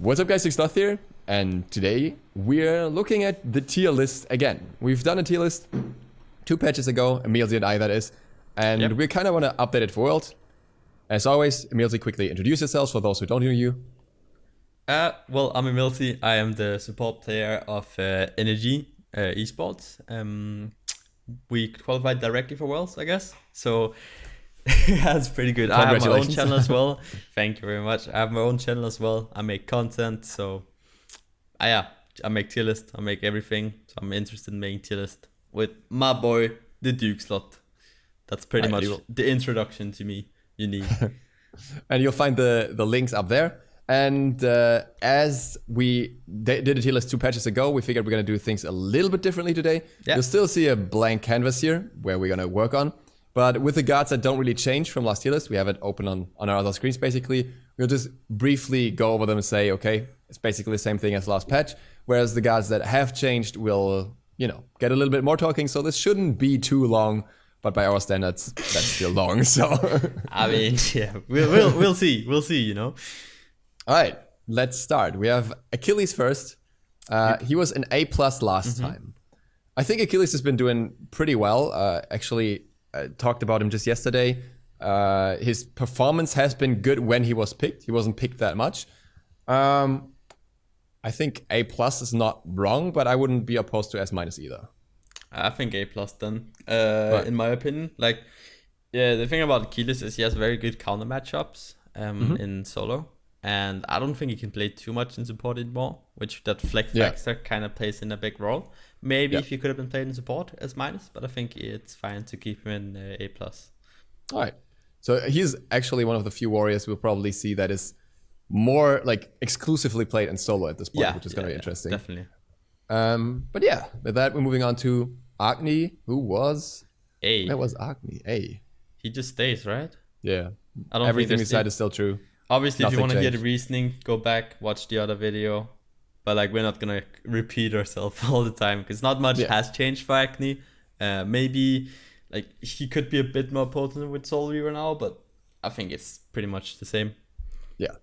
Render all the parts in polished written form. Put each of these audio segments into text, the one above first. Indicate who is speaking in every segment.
Speaker 1: What's up guys, DukeSloth here, and today we're looking at the tier list again. We've done a tier list 2 patches ago, EmilZy and I that is, and we kind of want to update it for World. As always, EmilZy, quickly introduce yourselves for those who don't know you.
Speaker 2: Well, I'm EmilZy. I am the support player of Energy Esports. We qualified directly for Worlds, I guess, so that's pretty good. I have my own channel as well. Thank you very much. I have my own channel as well. I make content, so I make tier list. I make everything. So I'm interested in making tier list with my boy, the DukeSloth. That's pretty much the introduction to me you need.
Speaker 1: And you'll find the links up there. And as we did a tier list 2 patches ago, we figured we're going to do things a little bit differently today. You'll still see a blank canvas here where we're going to work on. But with the gods that don't really change from last tier list, we have it open on our other screens basically. We'll just briefly go over them and say, okay, it's basically the same thing as last patch. Whereas the gods that have changed will, you know, get a little bit more talking. So this shouldn't be too long, but by our standards, that's still long. So
Speaker 2: I mean, yeah, we'll see. We'll see, you know.
Speaker 1: All right, let's start. We have Achilles first. He was an A+ last time. I think Achilles has been doing pretty well. Actually, talked about him just yesterday. His performance has been good when he was picked. He wasn't picked that much. I think A+ is not wrong, but I wouldn't be opposed to S- either.
Speaker 2: I think A+ then, in my opinion. Like, yeah, the thing about Achilles is he has very good counter matchups in solo. And I don't think he can play too much in support anymore, which that flag factor kind of plays in a big role. Maybe if he could have been played in support as minus, but I think it's fine to keep him in A+.
Speaker 1: All right. So he's actually one of the few warriors we'll probably see that is more like exclusively played in solo at this point, which is going to be interesting.
Speaker 2: Definitely.
Speaker 1: But yeah, with that, we're moving on to Rockne, who was
Speaker 2: A.
Speaker 1: That was Rockne. A.
Speaker 2: He just stays, right?
Speaker 1: Yeah.
Speaker 2: I don't
Speaker 1: Everything
Speaker 2: think
Speaker 1: we said is still true.
Speaker 2: Obviously,
Speaker 1: Nothing
Speaker 2: if you want to hear
Speaker 1: changed.
Speaker 2: the reasoning, go back, watch the other video. But like, we're not gonna repeat ourselves all the time because not much has changed for Rockne. Maybe like he could be a bit more potent with Soul Reaver now, but I think it's pretty much the same.
Speaker 1: Yeah.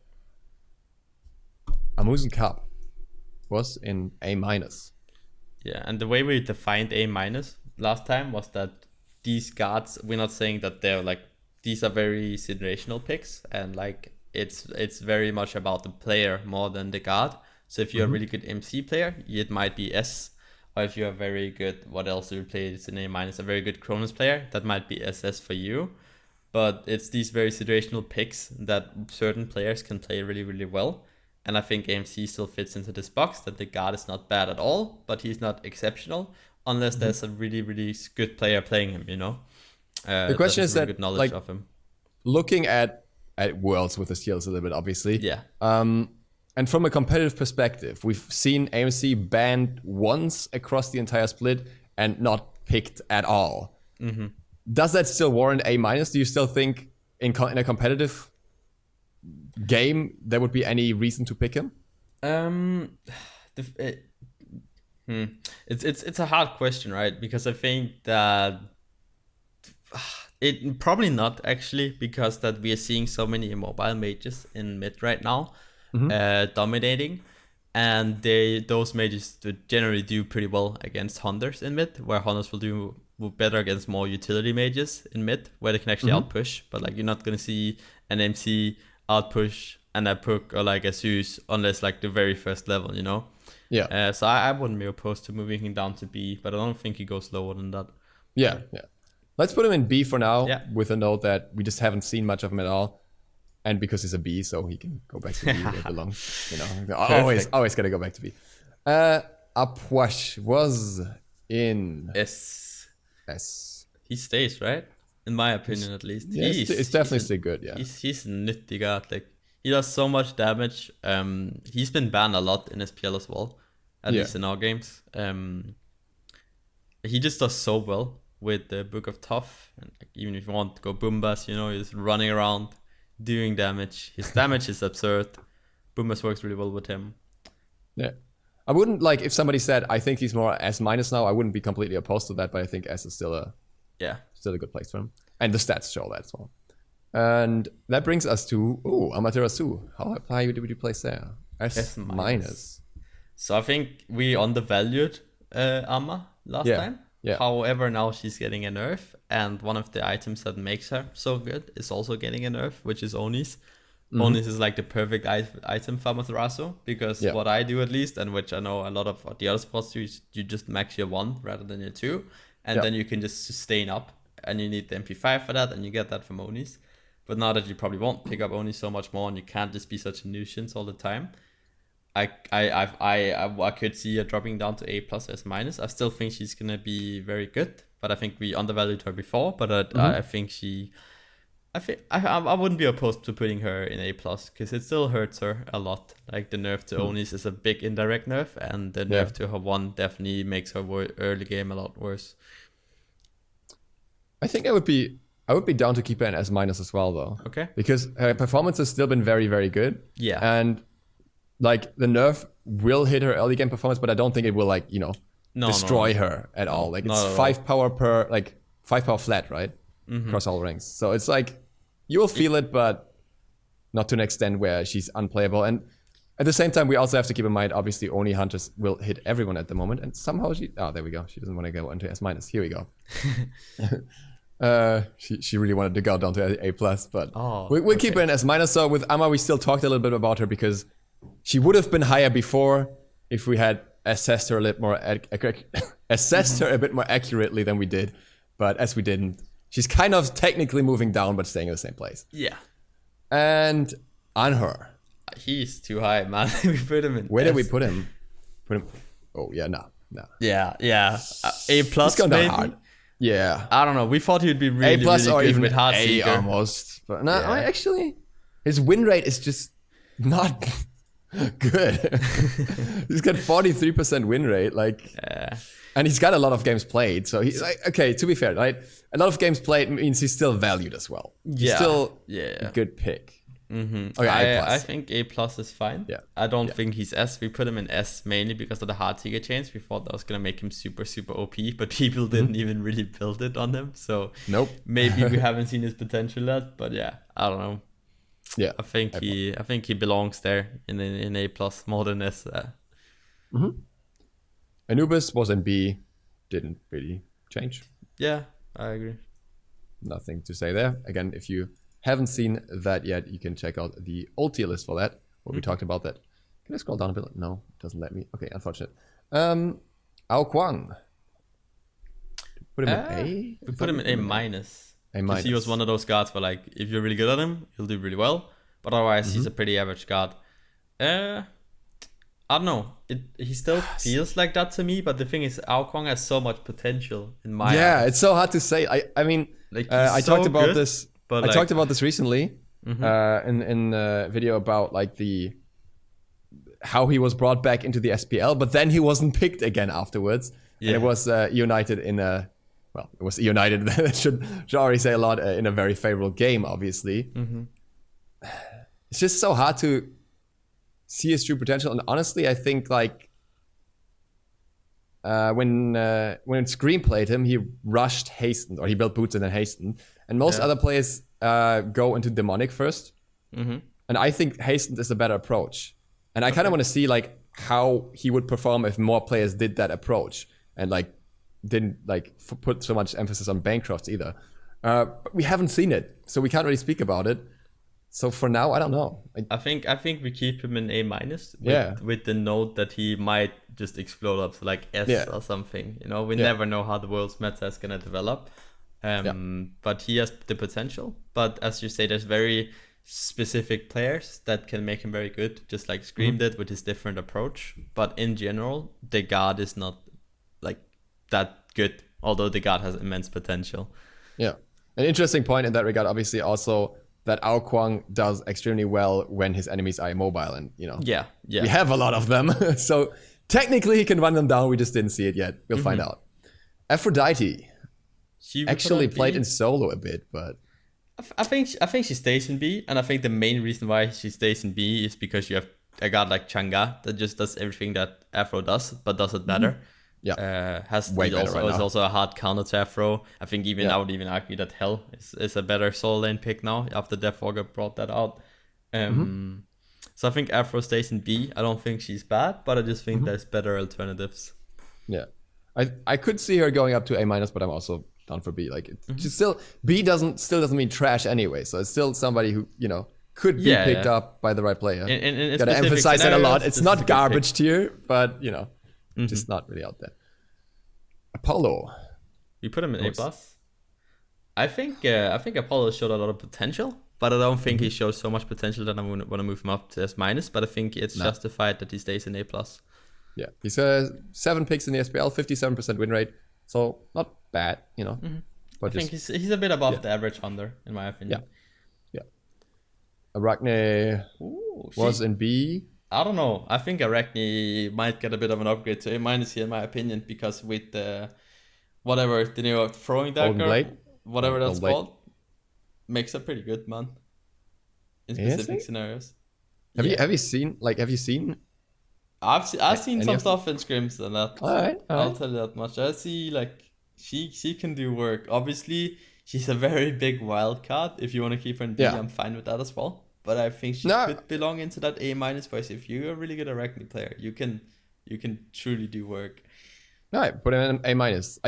Speaker 1: Amusen Cup was in A-.
Speaker 2: Yeah, and the way we defined A- last time was that these guards, we're not saying that they're like, these are very situational picks, and like it's very much about the player more than the guard. So if you're a really good MC player, it might be S. Or if you're very good, what else do you play? It's in A-, a very good Cronus player, that might be SS for you. But it's these very situational picks that certain players can play really, really well. And I think AMC still fits into this box, that the guard is not bad at all, but he's not exceptional, unless there's a really, really good player playing him, you know?
Speaker 1: The question is
Speaker 2: really
Speaker 1: that,
Speaker 2: good knowledge
Speaker 1: like,
Speaker 2: of him.
Speaker 1: Looking at Worlds with the steals a little bit, obviously.
Speaker 2: Yeah.
Speaker 1: And from a competitive perspective, we've seen AMC banned once across the entire split and not picked at all. Does that still warrant A-? Do you still think in a competitive game there would be any reason to pick him?
Speaker 2: It's a hard question, right? Because I think that it probably not actually, because that we are seeing so many immobile mages in mid right now, dominating, and those mages generally do pretty well against hunters in mid, where hunters will do better against more utility mages in mid, where they can actually outpush. But like, you're not gonna see an MC outpush and a Puck or like a Zeus unless like the very first level, you know?
Speaker 1: Yeah.
Speaker 2: So I wouldn't be opposed to moving him down to B, but I don't think he goes lower than that.
Speaker 1: Yeah. Let's put him in B for now, with a note that we just haven't seen much of him at all. And because he's a B, so he can go back to B where he belongs. You know, always gotta go back to B. Apwash was in
Speaker 2: S.
Speaker 1: S.
Speaker 2: He stays, right? In my opinion, at least.
Speaker 1: Yeah, it's definitely still good, yeah.
Speaker 2: He's a nutty guard. Like, he does so much damage. He's been banned a lot in SPL as well, at least in our games. He just does so well with the Book of Tough. And like, even if you want to go Boombas, you know, he's running around doing damage. His damage is absurd. Boombas works really well with him.
Speaker 1: Yeah. I wouldn't, like, if somebody said, I think he's more S- now, I wouldn't be completely opposed to that, but I think S is still a good place for him. And the stats show that as well. And that brings us to Amaterasu. How high would you place there? S minus.
Speaker 2: So I think we undervalued Amma last time.
Speaker 1: Yeah.
Speaker 2: However, now she's getting a nerf, and one of the items that makes her so good is also getting a nerf, which is Onis. Onis is like the perfect item for Amaterasu, because what I do at least, and which I know a lot of the other spots do, is you just max your 1 rather than your 2, and then you can just sustain up, and you need the MP5 for that, and you get that from Onis. But now that you probably won't pick up Onis so much more, and you can't just be such a nuisance all the time, I could see her dropping down to A plus S minus. I still think she's gonna be very good, but I think we undervalued her before. But I think I wouldn't be opposed to putting her in A plus, because it still hurts her a lot. Like the nerf to Onis is a big indirect nerf, and the nerf to her 1 definitely makes her early game a lot worse.
Speaker 1: I think I would be down to keep her in S minus as well, though.
Speaker 2: Okay.
Speaker 1: Because her performance has still been very, very good.
Speaker 2: Yeah.
Speaker 1: And like the nerf will hit her early game performance, but I don't think it will like, destroy her at all. Like it's 5 power per, like 5 power flat, right? Across all rings. So it's like, you will feel it, but not to an extent where she's unplayable. And at the same time, we also have to keep in mind, obviously, Oni Hunters will hit everyone at the moment. And somehow there we go. She doesn't want to go into S minus. Here we go. She really wanted to go down to A plus, but we'll keep her in S minus. So with Amma, we still talked a little bit about her because she would have been higher before if we had assessed her a little more assessed her a bit more accurately than we did. But as we didn't, she's kind of technically moving down, but staying in the same place.
Speaker 2: Yeah.
Speaker 1: And on her,
Speaker 2: he's too high, man. We put him in.
Speaker 1: Where did we put him? Oh yeah, no.
Speaker 2: Yeah. A plus.
Speaker 1: He's gone down hard. Yeah.
Speaker 2: I don't know. We thought he'd be really,
Speaker 1: A plus
Speaker 2: really
Speaker 1: or
Speaker 2: good
Speaker 1: even
Speaker 2: with Heart
Speaker 1: A
Speaker 2: Seeker.
Speaker 1: almost. But no, actually, his win rate is just not good. He's got 43% win rate, and he's got a lot of games played. So he's like, okay, to be fair, right? A lot of games played means he's still valued as well. He's still a good pick.
Speaker 2: Okay, I think A plus is fine.
Speaker 1: Yeah.
Speaker 2: I don't think he's S. We put him in S mainly because of the Heart Seeker chains. We thought that was gonna make him super, super OP, but people didn't even really build it on him. So maybe we haven't seen his potential yet. But yeah, I don't know.
Speaker 1: Yeah,
Speaker 2: I think he belongs there in A plus more than S.
Speaker 1: Anubis was in B, didn't really change.
Speaker 2: Yeah, I agree.
Speaker 1: Nothing to say there. Again, if you haven't seen that yet, you can check out the old tier list for that, where we talked about that. Can I scroll down a bit? No, it doesn't let me. Okay, unfortunate. Ao Kwang. Put him in A?
Speaker 2: We put him in A minus.
Speaker 1: A minus.
Speaker 2: He was one of those guards where, like, if you're really good at him, he'll do really well. But otherwise, he's a pretty average guard. I don't know. He still feels like that to me. But the thing is, Ao Kwang has so much potential in my eyes.
Speaker 1: It's so hard to say. I mean,
Speaker 2: like,
Speaker 1: I talked about this.
Speaker 2: But
Speaker 1: I talked about this recently in a video about like how he was brought back into the SPL, but then he wasn't picked again afterwards. And it was United in a. Well, it was United. That should already say a lot in a very favorable game, obviously. It's just so hard to see his true potential. And honestly, I think like when Scream played him, he rushed Hastened, or he built Boots and then Hastened. And most other players go into Demonic first. And I think Hastened is a better approach. And I kind of want to see like how he would perform if more players did that approach and like didn't like put so much emphasis on Bancrofts either. But we haven't seen it, so we can't really speak about it. So for now, I don't know.
Speaker 2: I think we keep him in A minus. With the note that he might just explode up to like S or something. You know, we never know how the world's meta is gonna develop. But he has the potential. But as you say, there's very specific players that can make him very good, just like Scream did with his different approach. But in general, the guard is not like that good, although the guard has immense potential. Yeah.
Speaker 1: An interesting point in that regard, obviously, also that Ao Kwang does extremely well when his enemies are immobile, and you know, we have a lot of them. So technically he can run them down, we just didn't see it yet. We'll find out. Aphrodite. She actually played in solo a bit, but
Speaker 2: I think she stays in B, and I think the main reason why she stays in B is because you have a god like Chang'e that just does everything that Afro does, but does it better. Has
Speaker 1: way better
Speaker 2: also
Speaker 1: right
Speaker 2: is
Speaker 1: now.
Speaker 2: also a hard counter to Afro. I think I would even argue that Hell is a better solo lane pick now after Death Walker brought that out. So I think Afro stays in B. I don't think she's bad, but I just think there's better alternatives.
Speaker 1: Yeah, I could see her going up to A-, but I'm also down for B. Like she's still B still doesn't mean trash anyway. So it's still somebody who could be picked up by the right player. Gotta emphasize that a lot. It's not garbage tier, but just not really out there. Apollo.
Speaker 2: You put him in A+. I think Apollo showed a lot of potential, but I don't think he shows so much potential that I want to move him up to S-. But I think it's justified that he stays in A+.
Speaker 1: Yeah, he's 7 picks in the SPL, 57% win rate, so not bad, But
Speaker 2: I think he's a bit above the average hunter, in my opinion.
Speaker 1: Yeah. Rockne was in B.
Speaker 2: I don't know. I think Arachne might get a bit of an upgrade to A- here, in my opinion, because with the new throwing dagger, whatever that's called, makes her pretty good, man. In specific scenarios.
Speaker 1: Have you seen?
Speaker 2: I've seen some stuff in scrims and that.
Speaker 1: All right.
Speaker 2: I'll tell you that much. I see she can do work. Obviously, she's a very big wild card. If you want to keep her in B, I'm fine with that as well. But I think she could belong into that A- voice. If you're a really good Arachne player, you can truly do work.
Speaker 1: All right, put in an A-.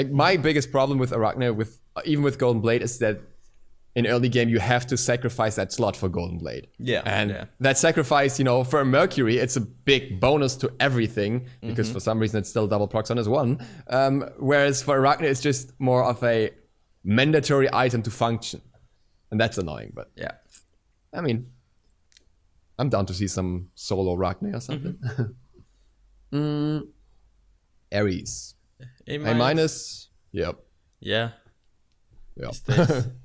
Speaker 1: My biggest problem with Arachne, even with Golden Blade, is that in early game you have to sacrifice that slot for Golden Blade.
Speaker 2: Yeah.
Speaker 1: And that sacrifice, for Mercury, it's a big bonus to everything because for some reason it's still double procs on as one. Whereas for Arachne, it's just more of a mandatory item to function, and that's annoying. But I mean, I'm down to see some solo Rockne or something. Ares. A-. Yep.
Speaker 2: Yeah.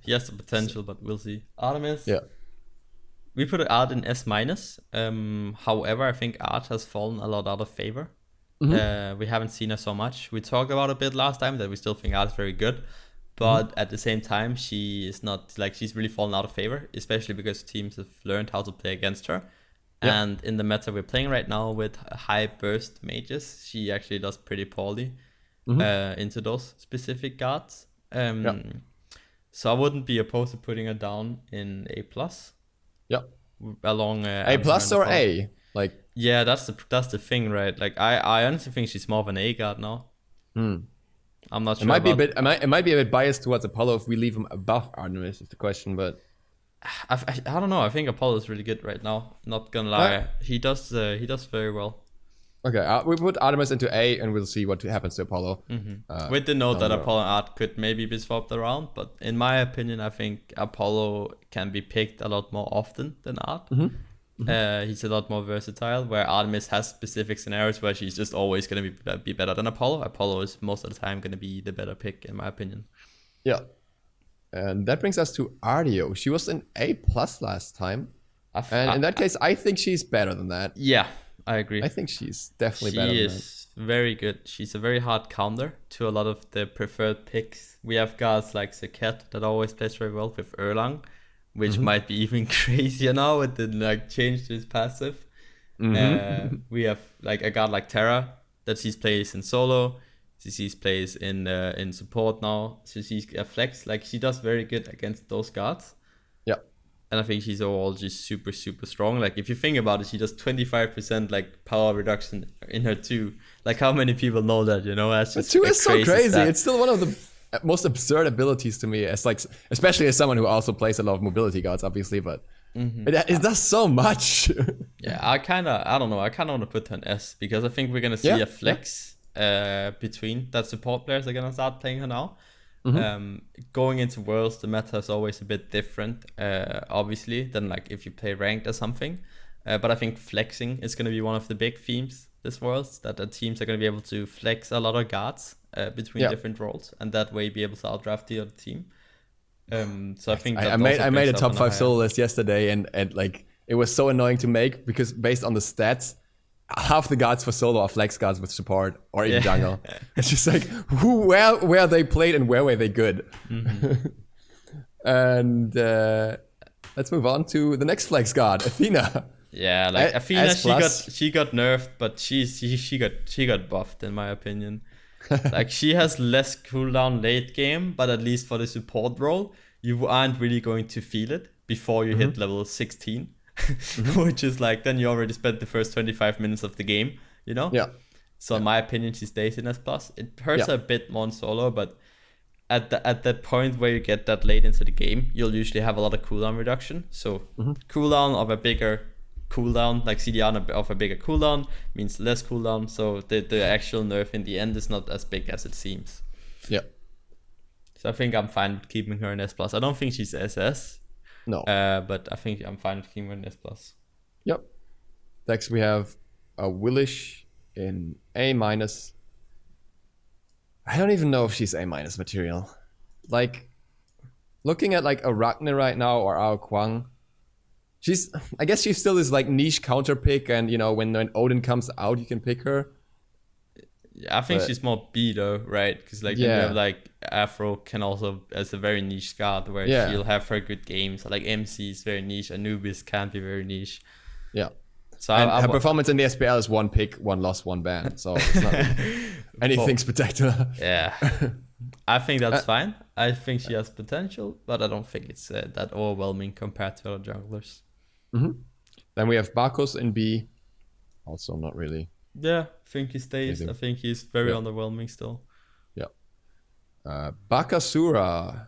Speaker 2: He has the potential, but we'll see. Artemis.
Speaker 1: Yeah.
Speaker 2: We put Art in S-. However, I think Art has fallen a lot out of favor. We haven't seen her so much. We talked about a bit last time that we still think Art is very good. But at the same time, she is not, she's really fallen out of favor, especially because teams have learned how to play against her. Yep. And in the meta we're playing right now with high burst mages, she actually does pretty poorly into those specific guards. So I wouldn't be opposed to putting her down in A+.
Speaker 1: Yep.
Speaker 2: Along
Speaker 1: A+ or A?
Speaker 2: Yeah, that's the thing, right? I honestly think she's more of an A guard now. I'm not sure.
Speaker 1: It might be a bit biased towards Apollo if we leave him above Artemis is the question, but
Speaker 2: I don't know. I think Apollo is really good right now. Not gonna lie, he does very well.
Speaker 1: Okay, we put Artemis into A, and we'll see what happens to Apollo.
Speaker 2: With the note that Apollo and Art could maybe be swapped around, but in my opinion, I think Apollo can be picked a lot more often than Art. He's a lot more versatile, where Artemis has specific scenarios where she's just always going to be better than Apollo. Apollo is most of the time going to be the better pick, in my opinion. Yeah.
Speaker 1: And that brings us to Ardio. She was an A+ last time. And in that case, I think she's better than that.
Speaker 2: Yeah, I agree.
Speaker 1: I think she's definitely better than that. She is
Speaker 2: very good. She's a very hard counter to a lot of the preferred picks. We have guys like Zaket that always plays very well with Erlang, which might be even crazier now. It didn't change his passive. We have a guard like Terra that she plays in solo. She plays in support now. So she's a flex. She does very good against those guards.
Speaker 1: Yeah.
Speaker 2: And I think she's overall just super, super strong. If you think about it, she does 25% power reduction in her 2. How many people know that, That's just
Speaker 1: 2 is so crazy. Stat. It's still one of the most absurd abilities to me, as especially as someone who also plays a lot of mobility guards, obviously, but it does so much.
Speaker 2: Yeah, I don't know. I kind of want to put her in S because I think we're gonna see a flex between that support players are gonna start playing her now. Going into Worlds, the meta is always a bit different, obviously, than if you play ranked or something. But I think flexing is gonna be one of the big themes this Worlds, that the teams are gonna be able to flex a lot of guards between different roles, and that way be able to outdraft the other team. So I think
Speaker 1: I made a top 5 solo list yesterday, and it was so annoying to make because based on the stats, half the guards for solo are flex guards with support or even jungle. It's just where they played and where were they good. And let's move on to the next flex guard, Athena.
Speaker 2: Yeah, Athena, she got nerfed, but she got buffed in my opinion. Like, she has less cooldown late game, but at least for the support role, you aren't really going to feel it before you hit level 16. Which is like, then you already spent the first 25 minutes of the game, you know?
Speaker 1: Yeah.
Speaker 2: So in my opinion, she stays in S+. It hurts a bit more in solo, but at that point where you get that late into the game, you'll usually have a lot of cooldown reduction. So cooldown of a bigger cooldown, like CDR of a bigger cooldown, means less cooldown. So the actual nerf in the end is not as big as it seems.
Speaker 1: Yeah.
Speaker 2: So I think I'm fine with keeping her in S+. I don't think she's SS.
Speaker 1: No.
Speaker 2: But I think I'm fine with keeping her in S+.
Speaker 1: Yep. Next we have a Willish in A-. I don't even know if she's A- material. Like, looking at like a Rockne right now or Ao Kwang, I guess she still is like niche counter pick, and you know, when Odin comes out you can pick her.
Speaker 2: Yeah, I think she's more B though, right? Because like then you have like Afro can also as a very niche card where she'll have her good games. Like MC is very niche, Anubis can't be very niche.
Speaker 1: Yeah.
Speaker 2: So
Speaker 1: her performance in the SPL is 1 pick, 1 loss, 1 ban. So it's not anything spectacular.
Speaker 2: Yeah. I think that's fine. I think she has potential, but I don't think it's that overwhelming compared to other junglers.
Speaker 1: Then we have Bakos in B. Also not really.
Speaker 2: Yeah, I think he stays.
Speaker 1: Amazing.
Speaker 2: I think he's very underwhelming still.
Speaker 1: Yeah. Bakasura.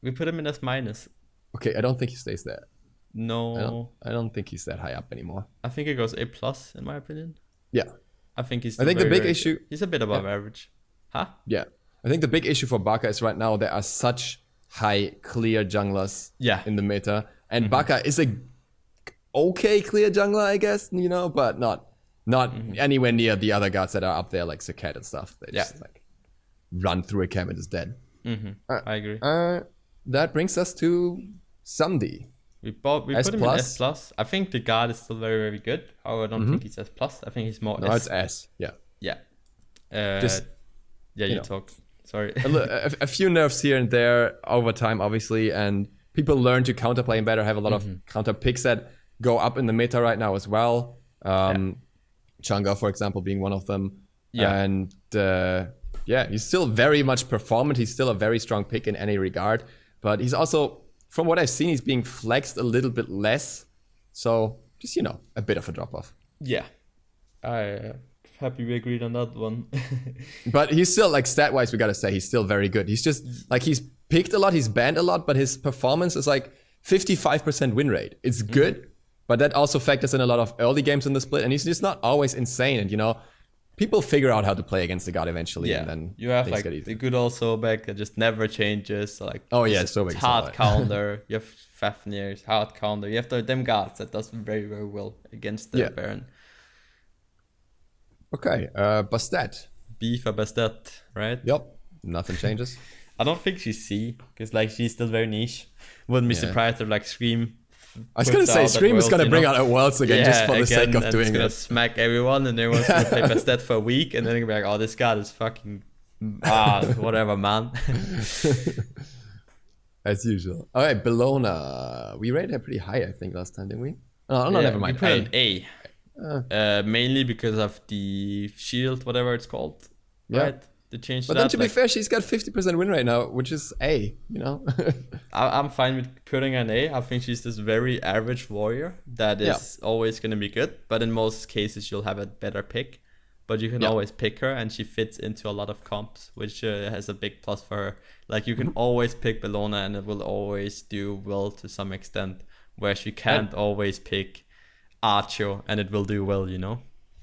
Speaker 2: We put him in S-.
Speaker 1: Okay, I don't think he stays there.
Speaker 2: No.
Speaker 1: I don't think he's that high up anymore.
Speaker 2: I think he goes A+ in my opinion.
Speaker 1: Yeah.
Speaker 2: I think he's.
Speaker 1: I think the big issue.
Speaker 2: He's a bit above average. Huh?
Speaker 1: Yeah. I think the big issue for Baka is right now there are such high clear junglers in the meta. And Baka is a okay clear jungler, I guess, you know, but not anywhere near the other gods that are up there, like Saket and stuff. They just like run through a camp and is dead.
Speaker 2: I agree.
Speaker 1: That brings us to Sunday.
Speaker 2: We put him in S+. I think the guard is still very, very good. However, I don't think he's S+. I think he's more S.
Speaker 1: No, it's S. Yeah.
Speaker 2: Yeah. You talk. Sorry.
Speaker 1: a few nerfs here and there over time, obviously, and people learn to counterplay him better, have a lot of counter picks that go up in the meta right now as well. Chang'e, for example, being one of them. And he's still very much performant. He's still a very strong pick in any regard. But he's also, from what I've seen, he's being flexed a little bit less. So just, a bit of a drop-off.
Speaker 2: Yeah. Happy we agreed on that one.
Speaker 1: But he's still, like, stat-wise, we gotta say, he's still very good. He's just, like, he's picked a lot, he's banned a lot, but his performance is, like, 55% win rate. It's good, but that also factors in a lot of early games in the split, and he's just not always insane. And, people figure out how to play against the god eventually, and then
Speaker 2: you have, like, the good old Sobek that just never changes. Like,
Speaker 1: Sobek is
Speaker 2: hard counter. You have Fafnir's hard counter. You have them guards that does very, very well against the Baron.
Speaker 1: Okay, Bastet.
Speaker 2: B for Bastet, right?
Speaker 1: Yep, nothing changes.
Speaker 2: I don't think she's C, because like she's still very niche. Wouldn't be surprised if like Scream.
Speaker 1: I was gonna say Scream is gonna bring out a Worlds again just for the sake of doing it.
Speaker 2: Gonna smack everyone, and everyone's gonna play Bastet for a week, and then they're gonna be like, "Oh, this guy is fucking whatever, man." As
Speaker 1: usual. All right, Bellona. We rated her pretty high, I think, last time, didn't we? Oh, no, never mind.
Speaker 2: We put an A. Mainly because of the shield, whatever it's called, right? The change.
Speaker 1: But then, to be fair, she's got 50% win rate now, which is A.
Speaker 2: I'm fine with putting an A. I think she's this very average warrior that is always going to be good, but in most cases you'll have a better pick. But you can always pick her, and she fits into a lot of comps, which has a big plus for her. Like, you can always pick Bellona, and it will always do well to some extent, whereas you can't always pick Archo and it will do well,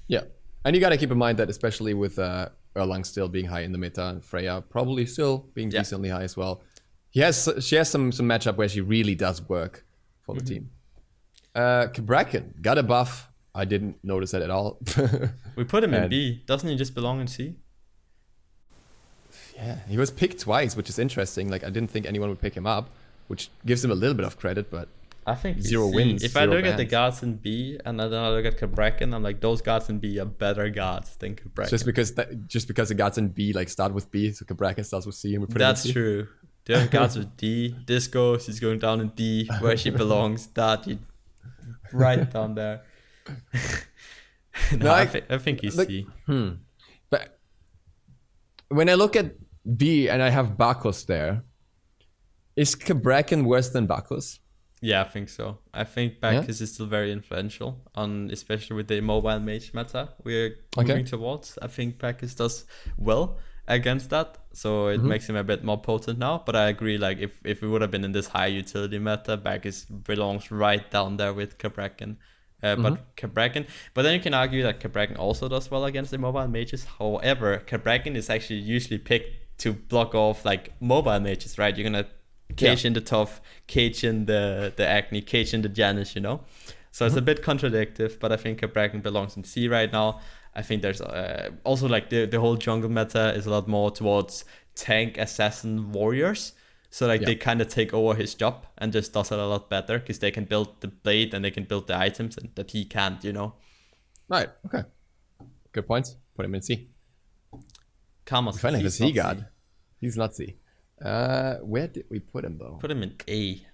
Speaker 1: Yeah, and you got to keep in mind that especially with Erlang still being high in the meta and Freya probably still being decently high as well, she has some matchup where she really does work for the team. Kabrakan got a buff. I didn't notice that at all.
Speaker 2: We put him in B. Doesn't he just belong in C?
Speaker 1: Yeah, he was picked twice, which is interesting. Like, I didn't think anyone would pick him up, which gives him a little bit of credit, but
Speaker 2: I think
Speaker 1: 0 wins.
Speaker 2: If I look at the guards in B and then I look at Kabrakan, I'm like, those guards in B are better guards than Kabrakan.
Speaker 1: Just because the guards in B like start with B, so Kabrakan starts with C, and we put
Speaker 2: That's true. The other guards with D. Disco, she's going down in D, where she belongs. Right down there. I think he's C.
Speaker 1: But when I look at B and I have Bacchus there, is Cabrakan worse than Bacchus?
Speaker 2: Yeah, I think so. I think Bacchus is still very influential on, especially with the mobile mage meta we're moving towards. I think Bacchus does well against that, so it makes him a bit more potent now. But I agree, like if we would have been in this high utility meta, Bacchus belongs right down there with Cabrakan. But then you can argue that Cabrakan also does well against the mobile mages. However, Cabrakan is actually usually picked to block off like mobile mages, right? You're gonna cage in the Tough, cage in the Acne, cage in the Janus, you know? So it's a bit contradictive, but I think Cabrakan belongs in C right now. I think there's also like the whole jungle meta is a lot more towards tank, assassin, warriors. So like they kind of take over his job and just does it a lot better because they can build the blade and they can build the items and that he can't, you know?
Speaker 1: Right, okay. Good points. Put him in C.
Speaker 2: Kamos.
Speaker 1: Finally, the C god. He's not C. Where did we put him though?
Speaker 2: Put him in A.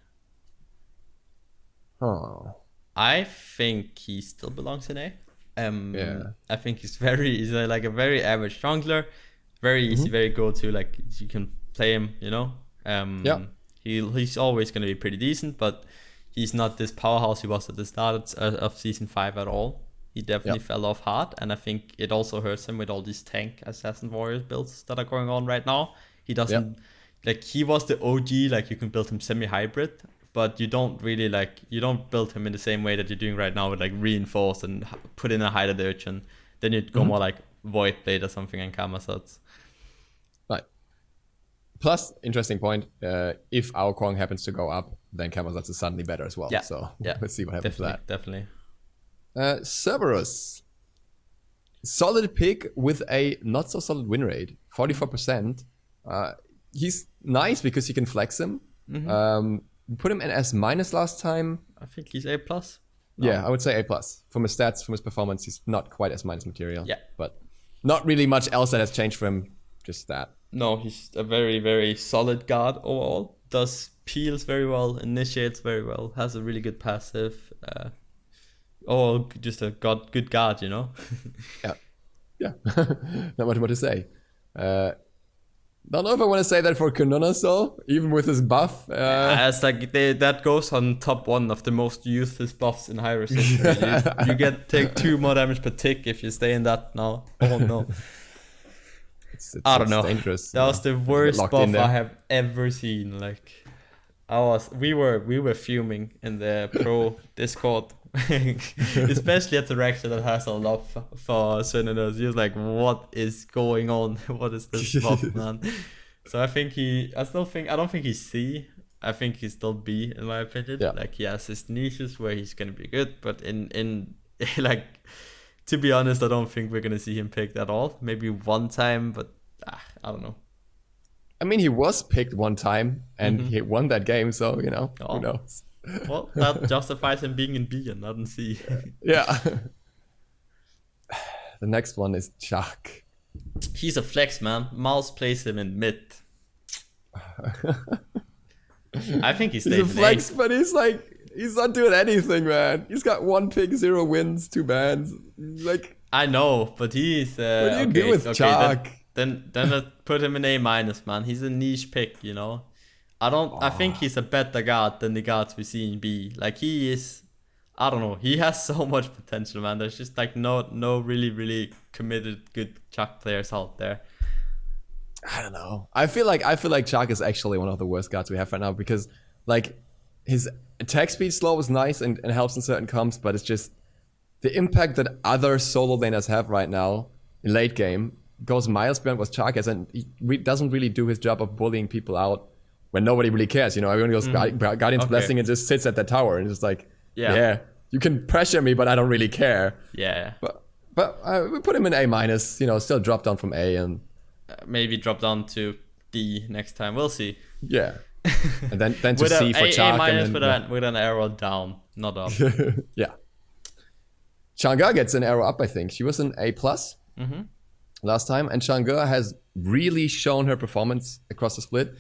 Speaker 1: Oh.
Speaker 2: I think he still belongs in A. I think he's like a very average jungler, very easy, very go-to. Like you can play him, you know. He's always going to be pretty decent, but he's not this powerhouse he was at the start of season 5 at all. He definitely fell off hard, and I think it also hurts him with all these tank assassin warrior builds that are going on right now. He doesn't like he was the OG. Like you can build him semi-hybrid. But you don't build him in the same way that you're doing right now with like reinforce and put in a Hydra Urchin. Then you'd go more like Void Blade or something and Kamazots.
Speaker 1: Right. Plus, interesting point, if our Kwang happens to go up, then Kamazots is suddenly better as well. Yeah. So let's see what happens to that.
Speaker 2: Definitely.
Speaker 1: Cerberus. Solid pick with a not so solid win rate, 44%. He's nice because you can flex him. Put him in S- last time.
Speaker 2: I think he's A+.
Speaker 1: Yeah, I would say A+. From his stats, from his performance, he's not quite S- material.
Speaker 2: Yeah.
Speaker 1: But not really much else that has changed for him, just that.
Speaker 2: No, he's a very, very solid guard overall. Does peels very well, initiates very well, has a really good passive. Just a good guard, you know?
Speaker 1: Yeah. Not much more to say. Don't know if I want to say that for Kanonas though, even with his buff.
Speaker 2: It's like that goes on top 1 of the most useless buffs in high resistance. You take 2 more damage per tick if you stay in that now. Oh no. I don't know.
Speaker 1: Dangerous.
Speaker 2: That was the worst buff I have ever seen. Like we were fuming in the pro Discord. Especially at the reactor that has a love for Senators. He was like, what is going on? What is this buff, man? So I don't think he's C. I think he's still B in my opinion. Like he has his niches where he's gonna be good, but in like, to be honest, I don't think we're gonna see him picked at all. Maybe one time, but I don't know.
Speaker 1: I mean, he was picked one time and he won that game, so who knows?
Speaker 2: Well, that justifies him being in B and not in C.
Speaker 1: Yeah. The next one is Chuck.
Speaker 2: He's a flex, man. Mouse plays him in mid. I think he's
Speaker 1: a flex, but he's not doing anything, man. He's got 1 pick, 0 wins, 2 bans. Like,
Speaker 2: I know, but he's
Speaker 1: what do you do with Chuck?
Speaker 2: Then let's put him in A-, man. He's a niche pick, you know. I think he's a better guard than the guards we see in B. Like he is, I don't know. He has so much potential, man. There's just like no really, really committed good Chuck players out there.
Speaker 1: I don't know. I feel like Chuck is actually one of the worst guards we have right now because like his attack speed slow is nice and helps in certain comps, but it's just the impact that other solo laners have right now in late game goes miles beyond what Chuck has, and he doesn't really do his job of bullying people out. When nobody really cares, you know, everyone goes Guardian's Blessing and just sits at the tower and just like, you can pressure me, but I don't really care.
Speaker 2: Yeah.
Speaker 1: But we put him in A-, still drop down from A and
Speaker 2: maybe drop down to D next time. We'll see.
Speaker 1: Yeah. And then to C for Chuck.
Speaker 2: A- with an arrow down, not up.
Speaker 1: Yeah. Chang'e gets an arrow up, I think. She was an A+ last time, and Chang'e has really shown her performance across the split.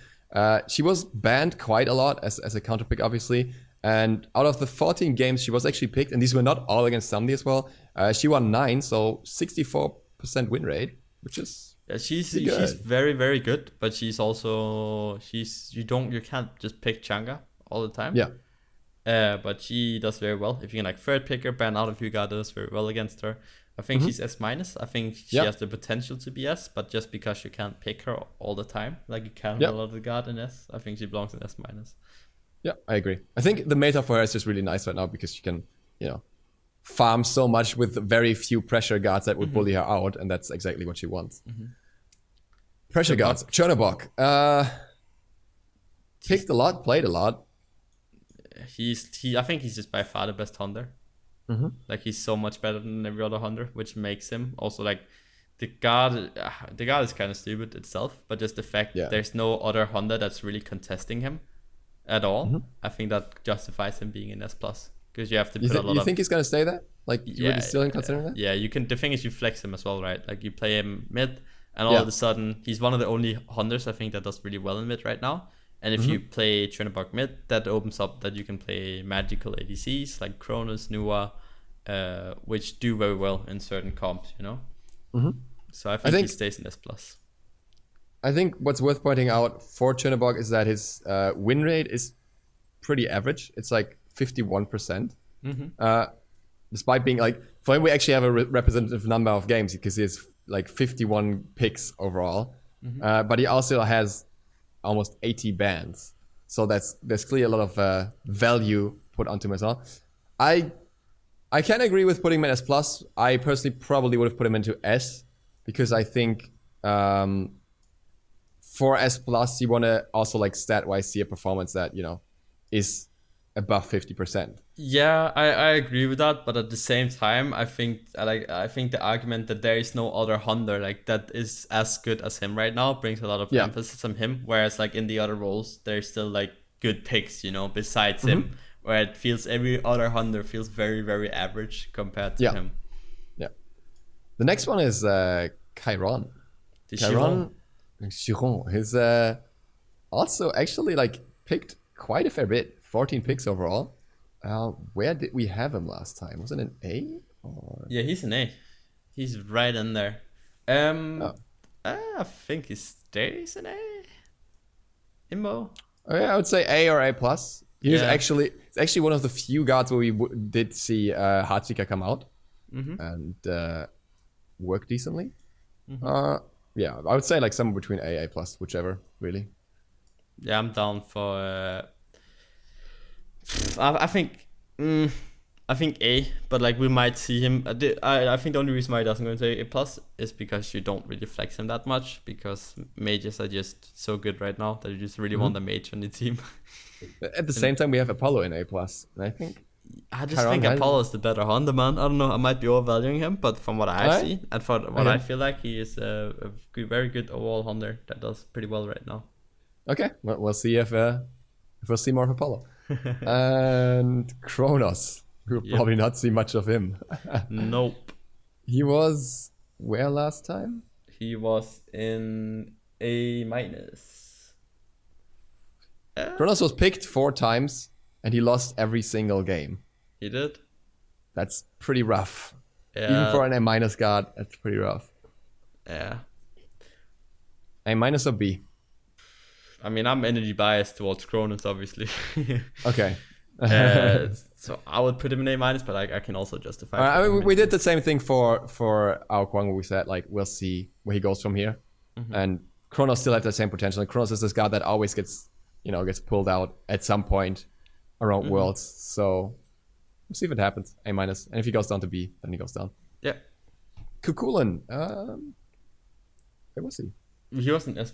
Speaker 1: She was banned quite a lot as a counter pick, obviously. And out of the 14 games she was actually picked, and these were not all against somebody as well, she won 9, so 64% win rate, which is
Speaker 2: Yeah, she's very, very good, but she's also you can't just pick Changa all the time.
Speaker 1: Yeah.
Speaker 2: But she does very well. If you can like third pick her, ban out a few guard does very well against her. I think she's S-. I think she has the potential to be S, but just because you can't pick her all the time, like you can with a lot of the guard in S, I think she belongs in S-.
Speaker 1: Yeah, I agree. I think the meta for her is just really nice right now because she can, farm so much with very few pressure guards that would bully her out, and that's exactly what she wants. Pressure guards. Chernabog. Picked a lot, played a lot.
Speaker 2: I think he's just by far the best hunter. Like he's so much better than every other hunter, which makes him also like the guard is kind of stupid itself, but just the fact there's no other hunter that's really contesting him at all. I think that justifies him being in S+. Because you have to put a lot of...
Speaker 1: You think he's going to stay there? Like, you really still considering that?
Speaker 2: Yeah, you can. The thing is, you flex him as well, right? Like, you play him mid, and all of a sudden, he's one of the only hunters, I think, that does really well in mid right now. And if you play Chernabog mid, that opens up that you can play magical ADCs, like Cronus, Nua, which do very well in certain comps, So I think he stays in S+.
Speaker 1: I think what's worth pointing out for Chernabog is that his win rate is pretty average. It's like 51%. Despite being like, for him, we actually have a representative number of games because he has like 51 picks overall. But he also has almost 80 bans. So there's clearly a lot of value put onto him as well. I can agree with putting him in S+. I personally probably would have put him into S because I think for S+, you want to also like stat-wise see a performance that, is above 50%.
Speaker 2: Yeah, I agree with that, but at the same time, I think the argument that there is no other hunter like that is as good as him right now brings a lot of emphasis on him. Whereas like in the other roles, there's still like good picks, besides him, where it feels every other hunter feels very, very average compared to him.
Speaker 1: Yeah. The next one is Chiron. Chiron. He's also actually like picked quite a fair bit. 14 picks overall. Where did we have him last time? Was it an A? Or...
Speaker 2: Yeah, he's an A. He's right in there. I think he stays an A. Imbo.
Speaker 1: Oh, yeah, I would say A or A+. It's actually one of the few guards where we did see Hachika come out and work decently. Yeah, I would say like somewhere between A, A+, whichever, really.
Speaker 2: Yeah, I'm down for... I think A, but like we might see him. I think the only reason why he doesn't go into A+ is because you don't really flex him that much, because mages are just so good right now that you just really want a mage on the team.
Speaker 1: At the same time, we have Apollo in A+, and I think
Speaker 2: think Apollo is the better hunter, man. I don't know, I might be overvaluing him, but from what I see and for what I feel like, he is a very good overall hunter that does pretty well right now.
Speaker 1: Okay, well, we'll see if we'll see more of Apollo. And Kronos, we'll probably not see much of him.
Speaker 2: Nope.
Speaker 1: He was where last time?
Speaker 2: He was in A-.
Speaker 1: Kronos was picked 4 times and he lost every single game.
Speaker 2: He did?
Speaker 1: That's pretty rough.
Speaker 2: Yeah.
Speaker 1: Even for an A- guard, that's pretty rough.
Speaker 2: Yeah.
Speaker 1: A- or B?
Speaker 2: I mean, I'm energy biased towards Kronos, obviously.
Speaker 1: Okay.
Speaker 2: So I would put him in A-, but I can also justify.
Speaker 1: We did the same thing for our Kwang, where we said like we'll see where he goes from here, and Kronos still has the same potential. And Kronos is this guy that always gets pulled out at some point around Worlds. So we'll see if it happens. A-, and if he goes down to B, then he goes down.
Speaker 2: Yeah.
Speaker 1: Kukulin. Where was he?
Speaker 2: He was an S-,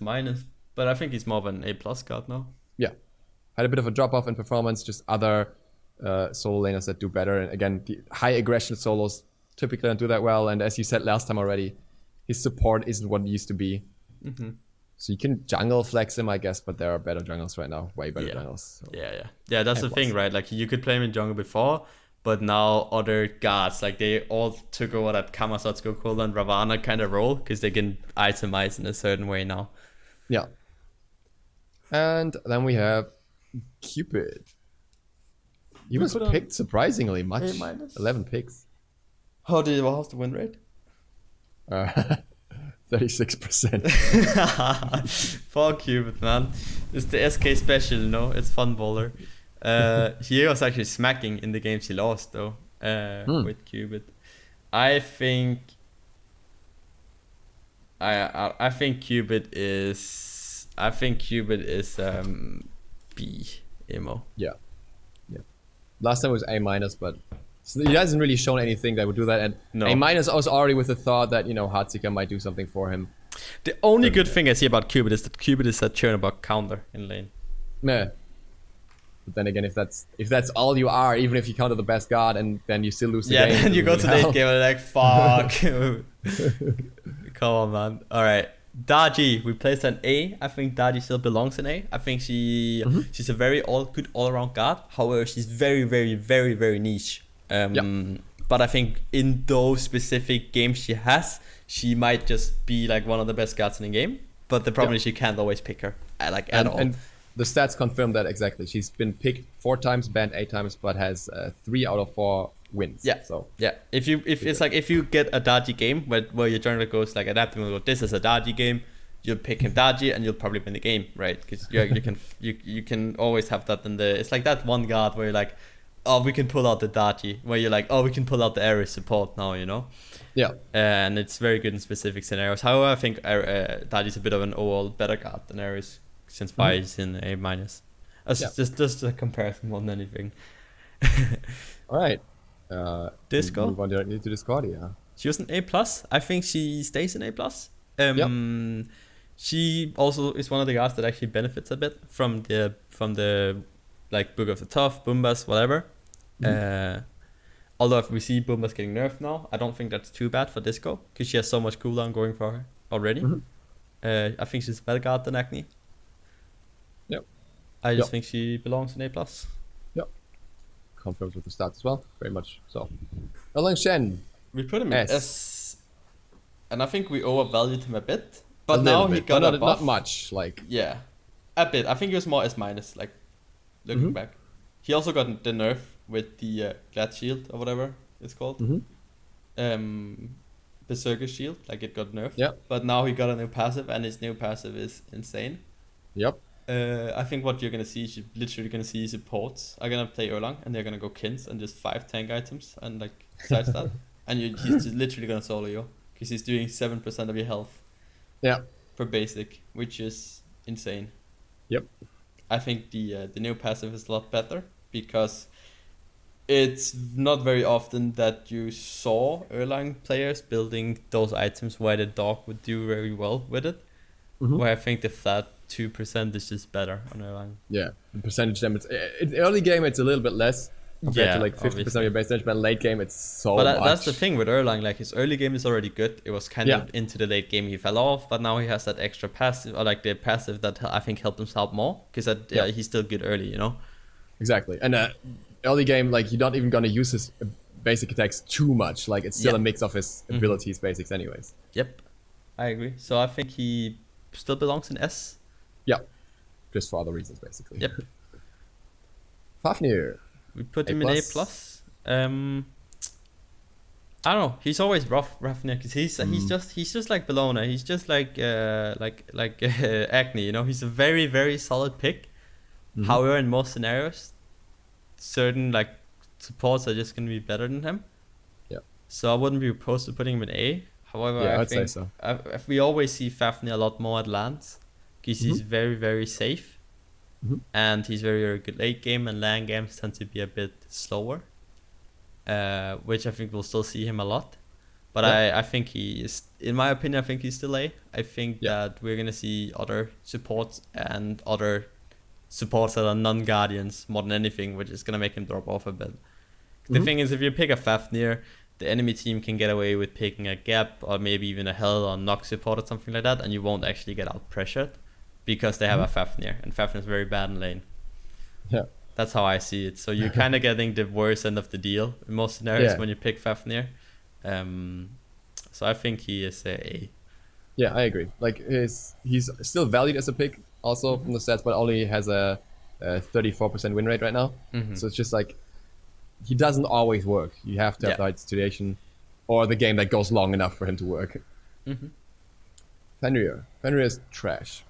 Speaker 2: but I think he's more of an A+ guard now.
Speaker 1: Yeah. Had a bit of a drop-off in performance, just other solo laners that do better. And again, the high aggression solos typically don't do that well. And as you said last time already, his support isn't what it used to be. So you can jungle flex him, I guess, but there are better jungles right now. Way better jungles. So.
Speaker 2: Yeah, that's the thing, right? Like, you could play him in jungle before, but now other guards, like, they all took over that Kamasatsuko cooldown Ravana kind of role, because they can itemize in a certain way now.
Speaker 1: Yeah. And then we have Cupid. He was picked surprisingly much.
Speaker 2: A-.
Speaker 1: 11 picks.
Speaker 2: How's the win rate?
Speaker 1: 36%.
Speaker 2: Fuck Cupid, man. It's the SK special, you know? It's fun bowler. He was actually smacking in the games he lost, though, with Cupid. I think Cupid is B emo.
Speaker 1: Yeah. Last time it was A-, but he hasn't really shown anything that would do that. And no. A- was already with the thought that, Heartseeker might do something for him.
Speaker 2: The only good thing I see about Cupid is that Cupid is a Chernabog counter in lane.
Speaker 1: Yeah. But then again, if that's all you are, even if you counter the best god and then you still lose the game. Yeah, then
Speaker 2: you go to late game and like, fuck. Come on, man. All right. Darji, we placed an A. I think Darji still belongs in A. I think she's a very good all-around guard. However, she's very, very, very, very niche. But I think in those specific games she might just be like one of the best guards in the game. But the problem is you can't always pick her at all.
Speaker 1: And the stats confirm that exactly. She's been picked 4 times, banned 8 times, but has 3 out of 4 wins.
Speaker 2: Yeah.
Speaker 1: So
Speaker 2: if you get a Darji game where your jungler goes like adapting and go, this is a Darji game, you'll pick him Darji and you'll probably win the game, right? Because you can always have that in the. It's like that one guard where you're like, oh, we can pull out the Darji. Where you're like, oh, we can pull out the Ares support now,
Speaker 1: Yeah.
Speaker 2: And it's very good in specific scenarios. However, I think Darji's a bit of an overall better guard than Ares, since Vi is in A-. Just a comparison more than anything.
Speaker 1: All right.
Speaker 2: Disco.
Speaker 1: Move on directly to Discordia.
Speaker 2: She was an A+. I think she stays in A+. She also is one of the guards that actually benefits a bit from the like Book of the Tough, Boombas, whatever. Although if we see Boombas getting nerfed now, I don't think that's too bad for Disco because she has so much cooldown going for her already. I think she's a better guard than Acne. I just think she belongs in A+.
Speaker 1: Confirms with the stats as well, very much so. Erlang Shen.
Speaker 2: We put him in S, and I think we overvalued him a bit. But now he got a buff.
Speaker 1: Not much, like.
Speaker 2: Yeah, a bit. I think he was more S-, like, looking back. He also got the nerf with the Glad Shield or whatever it's called. Berserker Shield, like it got nerfed.
Speaker 1: Yeah.
Speaker 2: But now he got a new passive, and his new passive is insane.
Speaker 1: Yep.
Speaker 2: I think what you're gonna see is you're literally gonna see supports are gonna play Erlang and they're gonna go Kins and just 5 tank items and like side that, and he's just literally gonna solo you because he's doing 7% of your health.
Speaker 1: Yeah.
Speaker 2: Per basic, which is insane.
Speaker 1: Yep.
Speaker 2: I think the new passive is a lot better because it's not very often that you saw Erlang players building those items where the dog would do very well with it. Where I think the flat 2% is just better on Erlang.
Speaker 1: Yeah, the percentage damage. In early game, it's a little bit less compared to like 50% of your base damage, but late game, it's so much.
Speaker 2: That's the thing with Erlang. Like his early game is already good. It was kind of into the late game he fell off, but now he has that extra passive, or like the passive that I think helped him out more because he's still good early,
Speaker 1: Exactly, and early game, like you're not even gonna use his basic attacks too much. Like it's still a mix of his abilities, basics, anyways.
Speaker 2: Yep, I agree. So I think he still belongs in S.
Speaker 1: Yeah, just for other reasons, basically.
Speaker 2: Yep.
Speaker 1: Fafnir.
Speaker 2: We put him in A+. I don't know. He's always rough because he's just like Bellona. He's just like Acne. He's a very, very solid pick. However, in most scenarios, certain like supports are just gonna be better than him.
Speaker 1: Yeah.
Speaker 2: So I wouldn't be opposed to putting him in A. However,
Speaker 1: I
Speaker 2: think
Speaker 1: say so.
Speaker 2: If we always see Fafnir a lot more at lands because he's very, very safe. And he's very, very good late game, and land games tend to be a bit slower, which I think we'll still see him a lot. But I think he is, in my opinion, I think he's still A. I think that we're going to see other supports and other supports that are non-guardians more than anything, which is going to make him drop off a bit. The thing is, if you pick a Fafnir, the enemy team can get away with picking a Gap or maybe even a Hell or Nox support or something like that, and you won't actually get out pressured because they have a Fafnir, and Fafnir is very bad in lane.
Speaker 1: Yeah.
Speaker 2: That's how I see it. So you're kind of getting the worst end of the deal in most scenarios when you pick Fafnir. So I think he is A.
Speaker 1: Yeah, I agree. Like he's still valued as a pick also from the stats, but only has a 34% win rate right now. So it's just like he doesn't always work. You have to have the right situation or the game that goes long enough for him to work. Fenrir is trash.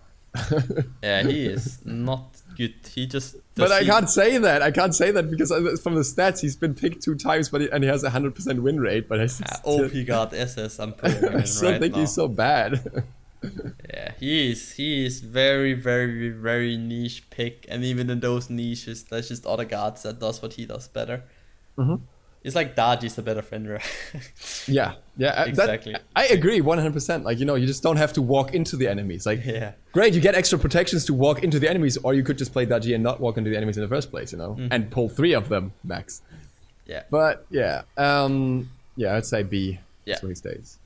Speaker 2: Yeah, he is not good. He just.
Speaker 1: But I can't say that. I can't say that because from the stats, he's been picked 2 times, and he has a 100% win rate. But I
Speaker 2: OP God SS. I'm putting him in
Speaker 1: I still
Speaker 2: right
Speaker 1: think
Speaker 2: now.
Speaker 1: he's so bad.
Speaker 2: Yeah, he is very, very, very niche pick, and even in those niches, there's just other gods that does what he does better. It's like Daji's a better Fenrir.
Speaker 1: Yeah,
Speaker 2: exactly.
Speaker 1: I agree 100%. Like, you just don't have to walk into the enemies. Like,
Speaker 2: Yeah.
Speaker 1: Great, you get extra protections to walk into the enemies, or you could just play Daji and not walk into the enemies in the first place, and pull 3 of them max.
Speaker 2: Yeah.
Speaker 1: But yeah, I'd say B.
Speaker 2: Yeah.
Speaker 1: So he stays,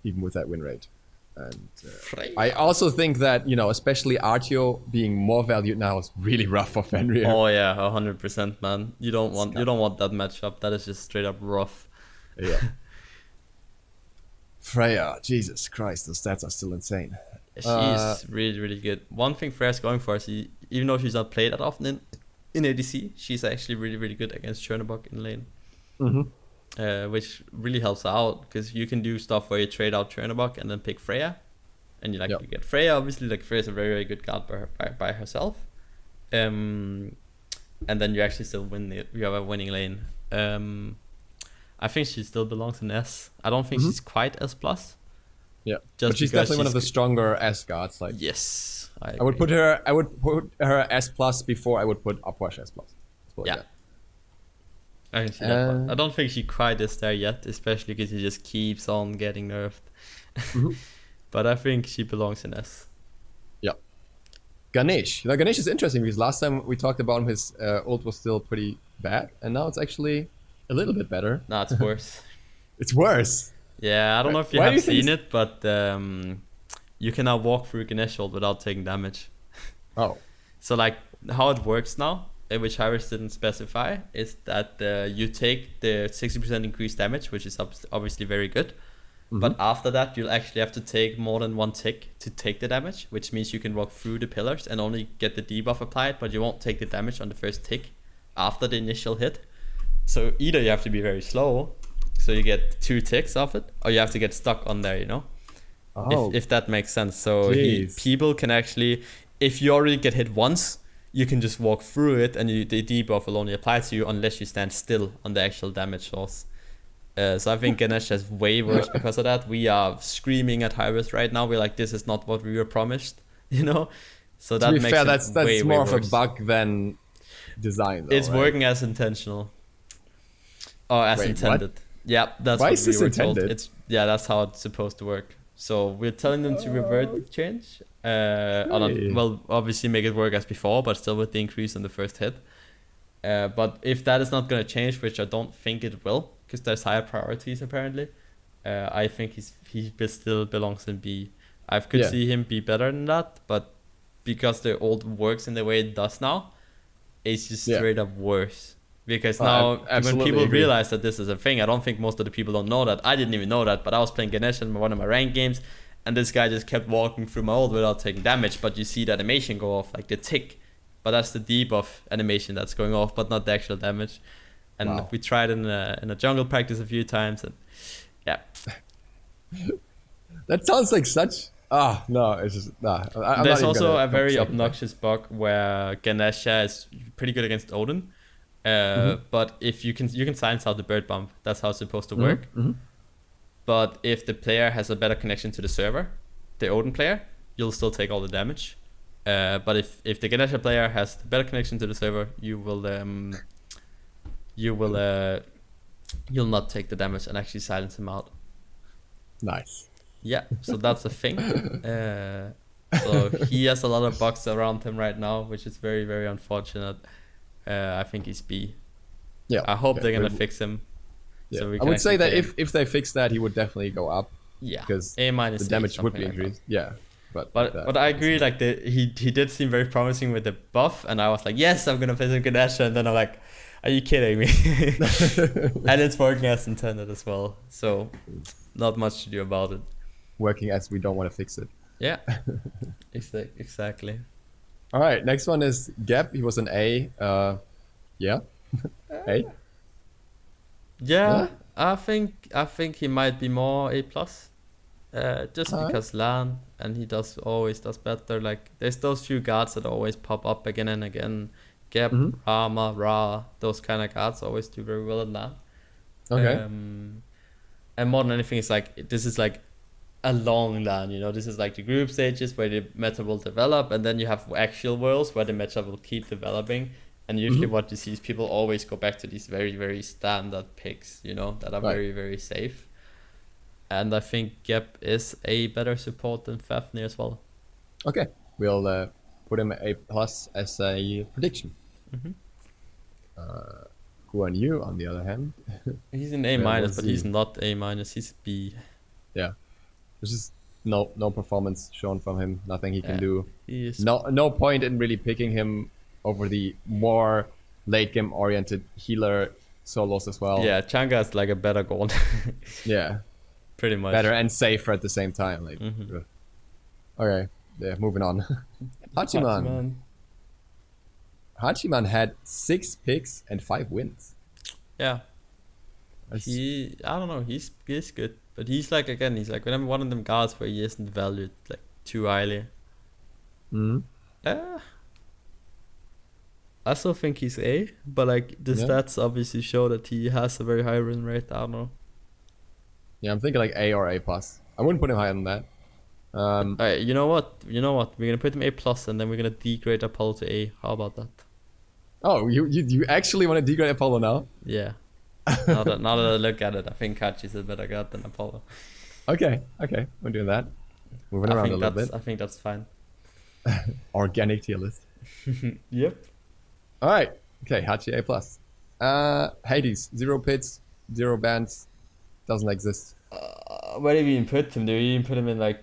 Speaker 1: even with that win rate. And
Speaker 2: Freya.
Speaker 1: I also think that especially Artio being more valued now is really rough for Fenrir.
Speaker 2: Oh yeah, 100%, man. You don't want that matchup. That is just straight up rough.
Speaker 1: Yeah. Freya, Jesus Christ, the stats are still insane.
Speaker 2: She is really, really good. One thing Freya's going for is even though she's not played that often in ADC, she's actually really, really good against Chernabog in lane. Which really helps her out because you can do stuff where you trade out Chernabog and then pick Freya, and you get Freya. Obviously, like Freya's a very, very good god by herself, and then you actually still win it. You have a winning lane. I think she still belongs in S. I don't think she's quite S plus.
Speaker 1: Yeah, but she's definitely one of the stronger S gods. Like,
Speaker 2: yes,
Speaker 1: I would put her S plus before I would put Upwash S plus.
Speaker 2: Yeah. I can see that. I don't think she quite is there yet, especially because she just keeps on getting nerfed. But I think she belongs in S.
Speaker 1: Yeah. Ganesh. Ganesh is interesting because last time we talked about him, his ult was still pretty bad, and now it's actually a little bit better.
Speaker 2: No, it's worse.
Speaker 1: It's worse.
Speaker 2: Yeah, I don't know if you have seen it, but you can now walk through Ganesh ult without taking damage.
Speaker 1: Oh.
Speaker 2: So like how it works now, which Iris didn't specify, is that you take the 60% increased damage, which is obviously very good. But after that, you'll actually have to take more than 1 tick to take the damage, which means you can walk through the pillars and only get the debuff applied, but you won't take the damage on the first tick after the initial hit. So either you have to be very slow, so you get 2 ticks of it, or you have to get stuck on there,
Speaker 1: Oh.
Speaker 2: If that makes sense. So people can actually, if you already get hit once, you can just walk through it and the debuff will only apply to you unless you stand still on the actual damage source. So I think Ganesh is way worse because of that. We are screaming at Hyrus right now. We're like, this is not what we were promised, So that makes it
Speaker 1: that's
Speaker 2: way
Speaker 1: more
Speaker 2: worse.
Speaker 1: of a bug than design, though,
Speaker 2: It's
Speaker 1: right?
Speaker 2: working as intentional. Or as intended.
Speaker 1: What?
Speaker 2: Yeah, that's
Speaker 1: Why
Speaker 2: what
Speaker 1: is
Speaker 2: we
Speaker 1: this
Speaker 2: were
Speaker 1: intended?
Speaker 2: told. That's how it's supposed to work. So we're telling them to revert the change. Well, obviously make it work as before, but still with the increase on the first hit. But if that is not going to change, which I don't think it will, because there's higher priorities apparently, I think he still belongs in B. I could see him be better than that, but because the old works in the way it does now, it's just straight up worse. Because now when people realize that this is a thing, I don't think most of the people don't know that. I didn't even know that, but I was playing Ganesh in one of my ranked games, and this guy just kept walking through my ult without taking damage, but you see the animation go off, like the tick. But that's the debuff animation that's going off, but not the actual damage. And we tried in a jungle practice a few times, and yeah.
Speaker 1: That sounds like such... no, it's just... I'm
Speaker 2: There's also a very obnoxious bug where Ganesha is pretty good against Odin. But if you can silence out the bird bump. That's how it's supposed to work. But if the player has a better connection to the server, the Odin player, you'll still take all the damage. But if the Ganesha player has the better connection to the server, you'll not take the damage and actually silence him out.
Speaker 1: Nice.
Speaker 2: Yeah, so that's a thing. So he has a lot of bugs around him right now, which is very, very unfortunate. I think he's B.
Speaker 1: Yeah.
Speaker 2: I hope they're gonna fix him.
Speaker 1: Yeah.
Speaker 2: So
Speaker 1: I would say that if they fix that, he would definitely go up.
Speaker 2: Yeah.
Speaker 1: Because
Speaker 2: A-
Speaker 1: the damage would be
Speaker 2: like
Speaker 1: increased.
Speaker 2: that.
Speaker 1: Yeah.
Speaker 2: But I agree. Like he did seem very promising with the buff, and I was like, yes, I'm gonna play some Ganesha, and then I'm like, are you kidding me? And it's working as intended as well. So not much to do about it.
Speaker 1: Working as we don't want to fix it.
Speaker 2: Yeah. Exactly.
Speaker 1: All right, next one is Gap. He was an A. Yeah. A.
Speaker 2: Yeah, I think he might be more A plus. Just because LAN, and he always does better. Like there's those few guards that always pop up again and again. Gep, Rama, Ra, those kind of guards always do very well in LAN.
Speaker 1: Okay.
Speaker 2: And more than anything, it's like this is like a long LAN, you know. This is like the group stages where the meta will develop, and then you have actual worlds where the meta will keep developing. And usually, what you see is people always go back to these very, very standard picks, you know, that are very, very safe. And I think Gep is a better support than Fafnir as well.
Speaker 1: Okay, we'll put him A+ as a prediction. Guan Yu, on the other hand,
Speaker 2: he's an A-, but he's not A-, he's B.
Speaker 1: Yeah, there's just no performance shown from him. Nothing he can do.
Speaker 2: He
Speaker 1: no point in really picking him over the more late game oriented healer solos as well.
Speaker 2: Yeah, Changa is like a better goal.
Speaker 1: Yeah,
Speaker 2: pretty much
Speaker 1: better and safer at the same time. Like, okay, yeah, moving on. Hachiman had 6 picks and 5 wins.
Speaker 2: Yeah. I don't know, he's good. But he's like one of them guys where he isn't valued like too highly. I still think he's A, but like the stats obviously show that he has a very high win rate. I don't know.
Speaker 1: Yeah, I'm thinking like A or A+. I wouldn't put him higher than that.
Speaker 2: Alright, you know what? We're gonna put him A+, and then we're gonna degrade Apollo to A. How about that?
Speaker 1: Oh, you actually want to degrade Apollo now?
Speaker 2: Yeah. now that I look at it, I think Hachi's a better god than Apollo.
Speaker 1: Okay, we're doing that. Moving around a little bit.
Speaker 2: I think that's fine.
Speaker 1: Organic tier list.
Speaker 2: Yep.
Speaker 1: All right. Okay, Hachi A+. Hades, 0 pits, 0 bans, doesn't exist.
Speaker 2: Where did we even put him? Do we even put him in like?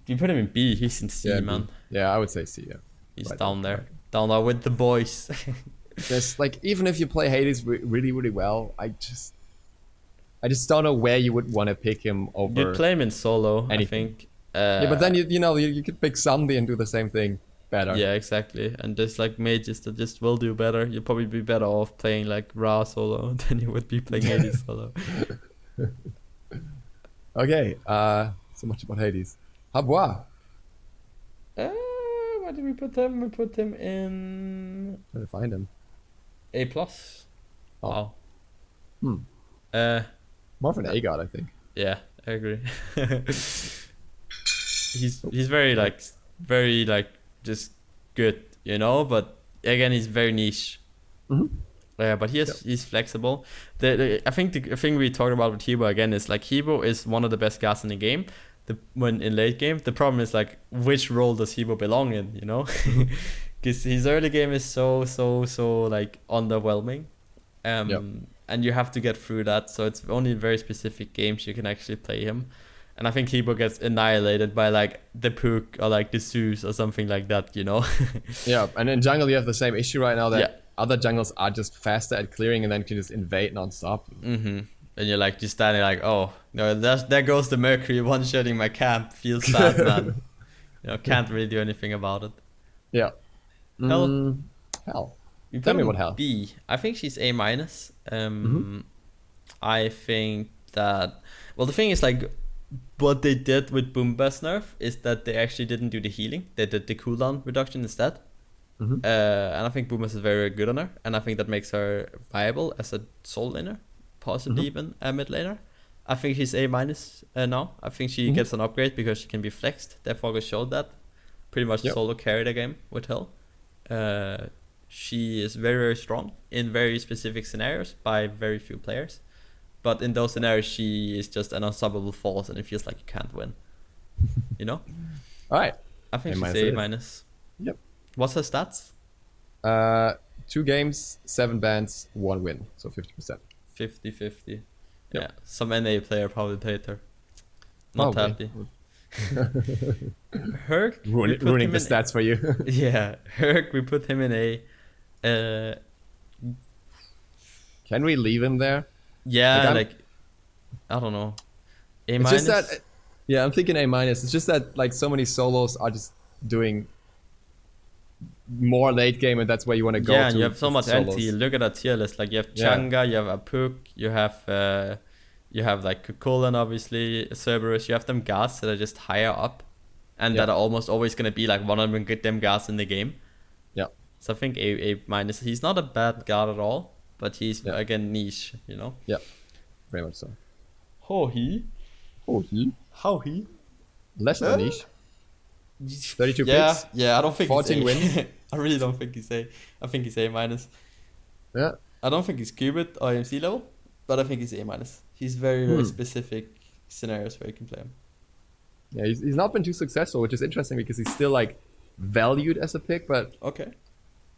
Speaker 2: You put him in B. He's in C, man.
Speaker 1: Yeah, I would say C. Yeah.
Speaker 2: He's down there with the boys.
Speaker 1: Just like, even if you play Hades really, really well, I just don't know where you would want to pick him over.
Speaker 2: You'd play him in solo, anything. I think.
Speaker 1: Yeah, but then you could pick Sandy and do the same thing better.
Speaker 2: Yeah, exactly. And there's like mages that just will do better. You'll probably be better off playing like Ra solo than you would be playing Hades solo.
Speaker 1: Okay, so much about Hades. Habois.
Speaker 2: Where did we put him? We put him in...
Speaker 1: Trying to find him.
Speaker 2: A+.
Speaker 1: Oh.
Speaker 2: Wow.
Speaker 1: More of an A god, I think.
Speaker 2: Yeah, I agree. he's very just good, you know, but again, he's very niche. But he's flexible. I think the thing we talked about with Hebo again is like Hebo is one of the best guys in the game. When in late game, the problem is like which role does Hebo belong in, you know? Because his early game is so like underwhelming, and you have to get through that. So it's only in very specific games you can actually play him. And I think Hebo gets annihilated by like the Pook or like the Zeus or something like that, you know?
Speaker 1: Yeah, and in jungle you have the same issue right now that other jungles are just faster at clearing and then can just invade non-stop.
Speaker 2: And you're like just standing like, oh no, there goes the Mercury one-shotting my camp. Feels bad, man. You know, can't really do anything about it.
Speaker 1: Yeah.
Speaker 2: Hell.
Speaker 1: Tell me about Hell.
Speaker 2: B. I think she's A-. I think that, well, the thing is like, what they did with Boomba's nerf is that they actually didn't do the healing. They did the cooldown reduction instead. And I think Boomba's is very good on her, and I think that makes her viable as a soul laner, possibly even a mid laner. I think she's A- now. I think she gets an upgrade because she can be flexed. Therefore, we showed that. Pretty much solo carry the game with Hell. She is very, very strong in very specific scenarios by very few players. But in those scenarios, she is just an unstoppable force, and it feels like you can't win. You know?
Speaker 1: All right.
Speaker 2: I think she's A-.
Speaker 1: Yep.
Speaker 2: What's her stats?
Speaker 1: 2 games, 7 bans, 1 win. So 50%.
Speaker 2: 50-50. Yeah. Some NA player probably played her. Not happy. Herc,
Speaker 1: ruining the stats for you.
Speaker 2: Yeah. Herc, we put him in A.
Speaker 1: Can we leave him there?
Speaker 2: Yeah, like I don't know. A-.
Speaker 1: It's just that, yeah, I'm thinking A-. It's just that like so many solos are just doing more late game, and that's where you want to go.
Speaker 2: Yeah, and you have so much anti. Look at that tier list. Like you have Changa, you have Apuk, you have You have like Kukulkan, obviously, Cerberus. You have them guards that are just higher up, and that are almost always gonna be like one of them guards in the game.
Speaker 1: Yeah.
Speaker 2: So I think A minus. He's not a bad guard at all, but he's again niche, you know.
Speaker 1: Yeah. Very much so.
Speaker 2: How he?
Speaker 1: Less than niche. 32 picks.
Speaker 2: Yeah. I don't think
Speaker 1: 14 wins.
Speaker 2: I really don't think he's A. I think he's A minus.
Speaker 1: Yeah.
Speaker 2: I don't think he's Cupid or MC level, but I think he's A minus. He's very specific scenarios where you can play him.
Speaker 1: Yeah, he's not been too successful, which is interesting because he's still like valued as a pick, but
Speaker 2: okay,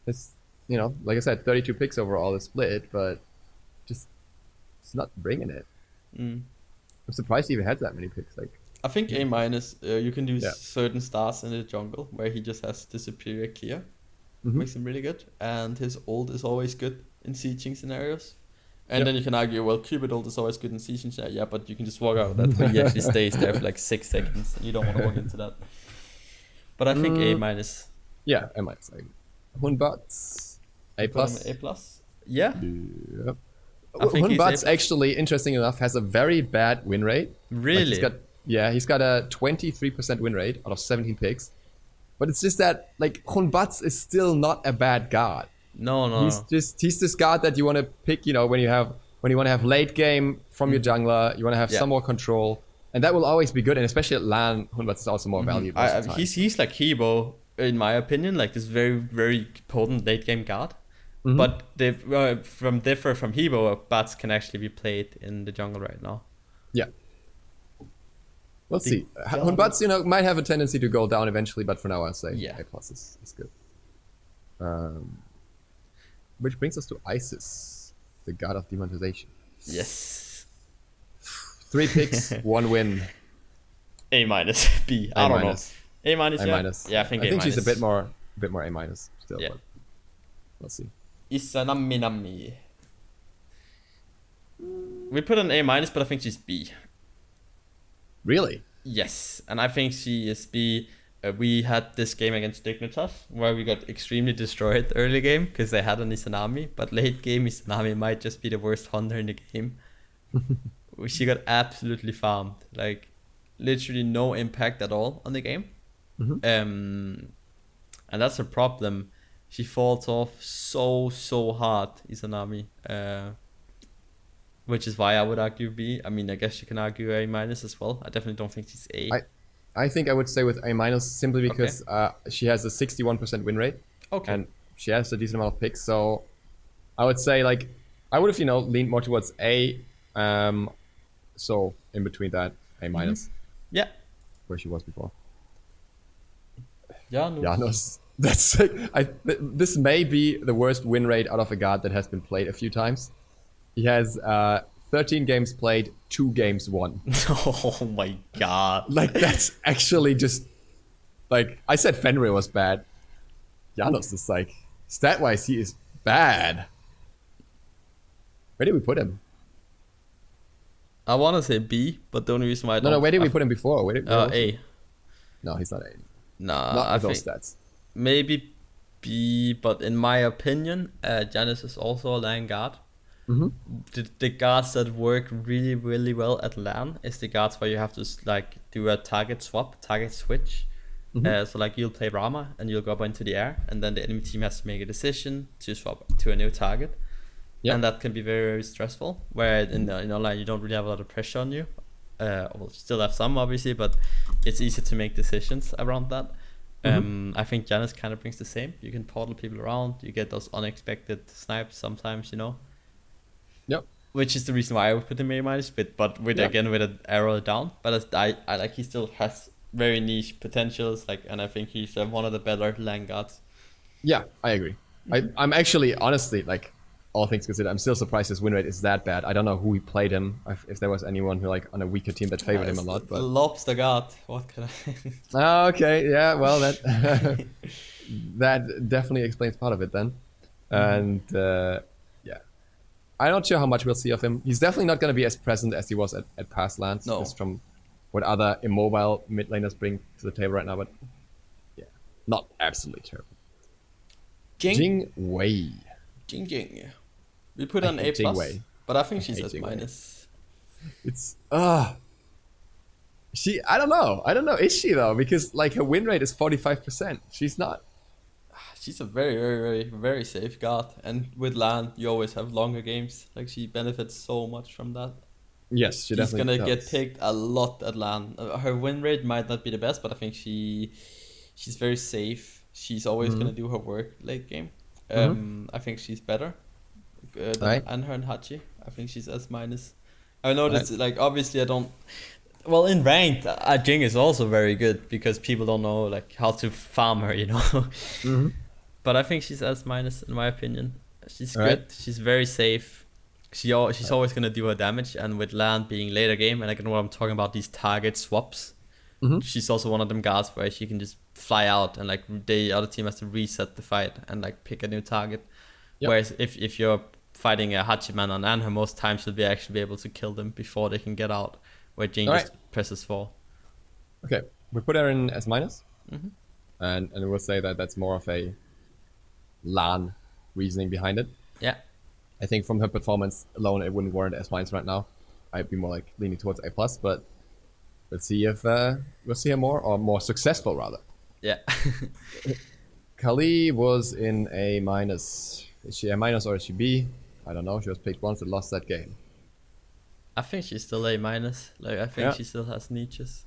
Speaker 1: it's, you know, like I said, 32 picks overall is split, but just it's not bringing it. I'm surprised he even had that many picks. Like,
Speaker 2: I think A minus. You can do certain stars in the jungle where he just has the superior clear, makes him really good, and his ult is always good in sieging scenarios. And then you can argue, well, Cupid ult is always good in sieging scenarios. Yeah, but you can just walk out of that, but he actually stays there for like 6 seconds. And you don't want to walk into that. But I think A minus.
Speaker 1: Yeah, A minus. Hunbots, A plus.
Speaker 2: A plus. Yeah.
Speaker 1: Yep. Hunbots actually, interesting enough, has a very bad win rate.
Speaker 2: Really?
Speaker 1: Like he's got a 23% win rate out of 17 picks. But it's just that like Hunbots is still not a bad guard.
Speaker 2: No.
Speaker 1: He's this guard that you want to pick, you know, when you want to have late game from your jungler, you want to have some more control, and that will always be good. And especially at LAN, Hunbots is also more valuable.
Speaker 2: He's like Hebo, in my opinion, like this very, very potent late game guard. But they differ from Hebo, bots can actually be played in the jungle right now.
Speaker 1: Yeah. We'll see. Hunbots, you know, might have a tendency to go down eventually, but for now I'll say A plus is good. Which brings us to Isis, the god of demonetization.
Speaker 2: Yes.
Speaker 1: 3 picks, 1 win.
Speaker 2: A minus, B. I don't know. A minus.
Speaker 1: A minus.
Speaker 2: Yeah, I think
Speaker 1: she's a bit more A minus still.
Speaker 2: Yeah.
Speaker 1: But we'll see.
Speaker 2: Isanami. We put an A minus, but I think she's B.
Speaker 1: Really?
Speaker 2: Yes, and I think she is B. We had this game against Dignitas where we got extremely destroyed early game because they had an Izanami, but late game Izanami might just be the worst hunter in the game. She got absolutely farmed, like literally no impact at all on the game. And that's a problem. She falls off so hard, Izanami. Which is why I would argue B. I mean, I guess you can argue A minus as well. I definitely don't think she's A.
Speaker 1: I think I would stay with A minus simply because she has a 61% win rate. Okay. And she has a decent amount of picks. So I would say, like, I would have, you know, leaned more towards A. So in between that, A minus.
Speaker 2: Yeah.
Speaker 1: Where she was before.
Speaker 2: Janus.
Speaker 1: That's like, this may be the worst win rate out of a guard that has been played a few times. He has 13 games played, 2 games won.
Speaker 2: Oh my god.
Speaker 1: Like, that's actually just... Like, I said Fenrir was bad. Janus is like... Stat-wise, he is bad. Where did we put him?
Speaker 2: I want to say B, but the only reason why I don't...
Speaker 1: No, where did we put him before? Where
Speaker 2: A.
Speaker 1: No, he's not A.
Speaker 2: Nah,
Speaker 1: not with those stats.
Speaker 2: Maybe B, but in my opinion, Janus is also a lane guard. The guards that work really, really well at LAN is the guards where you have to like do a target swap, target switch. So like you'll play Rama and you'll go up into the air, and then the enemy team has to make a decision to swap to a new target. And that can be very, very stressful. Where in online you don't really have a lot of pressure on you. Well, still have some obviously, but it's easy to make decisions around that. I think Janus kind of brings the same. You can portal people around. You get those unexpected snipes sometimes, you know.
Speaker 1: Yep.
Speaker 2: Which is the reason why I would put him A minus, but with again with an arrow down. But I like he still has very niche potentials, like, and I think he's one of the better lane guards. Yeah,
Speaker 1: I agree. I'm actually honestly, like, all things considered, I'm still surprised his win rate is that bad. I don't know who he played him, if there was anyone who like on a weaker team that favored him a lot. But
Speaker 2: Lobster guard, what can I?
Speaker 1: Okay, yeah, well that that definitely explains part of it then, and. I'm not sure how much we'll see of him. He's definitely not going to be as present as he was at past lands.
Speaker 2: No.
Speaker 1: Just from what other immobile mid laners bring to the table right now. But yeah, not absolutely terrible. Jing Wei.
Speaker 2: Jing. We put an A plus, but I think she's a minus.
Speaker 1: It's I don't know. Is she though? Because like her win rate is 45%. She's not.
Speaker 2: She's a very, very, very, very safe god, and with land, you always have longer games. Like she benefits so much from that.
Speaker 1: Yes, she
Speaker 2: She's
Speaker 1: definitely
Speaker 2: gonna get
Speaker 1: does.
Speaker 2: picked a lot at land. Her win rate might not be the best, but I think she's very safe. She's always gonna do her work late game. I think she's better than
Speaker 1: Right.
Speaker 2: Anher and Hachi. I think she's S minus. I noticed
Speaker 1: Right.
Speaker 2: like obviously I don't. Well, in ranked, Jing is also very good because people don't know like how to farm her, you know. But I think she's S minus in my opinion. She's
Speaker 1: All
Speaker 2: good.
Speaker 1: right.
Speaker 2: She's very safe. She's always gonna do her damage, and with land being later game, and I know what I'm talking about, these target swaps. She's also one of them guards where she can just fly out and like the other team has to reset the fight and like pick a new target.
Speaker 1: Yep.
Speaker 2: Whereas if you're fighting a Hachiman on Anher, most times you'll actually be able to kill them before they can get out. Where Jing
Speaker 1: All
Speaker 2: just presses 4.
Speaker 1: Okay, we put her in S minus, and we'll say that that's more of a LAN reasoning behind it.
Speaker 2: Yeah.
Speaker 1: I think from her performance alone, it wouldn't warrant S minus right now. I'd be more like leaning towards A plus, but let's see if we'll see her more successful rather.
Speaker 2: Yeah.
Speaker 1: Kali was in A minus. Is she A minus or is she B? I don't know. She was picked once and lost that game.
Speaker 2: I think she's still A minus. Like I think she still has niches.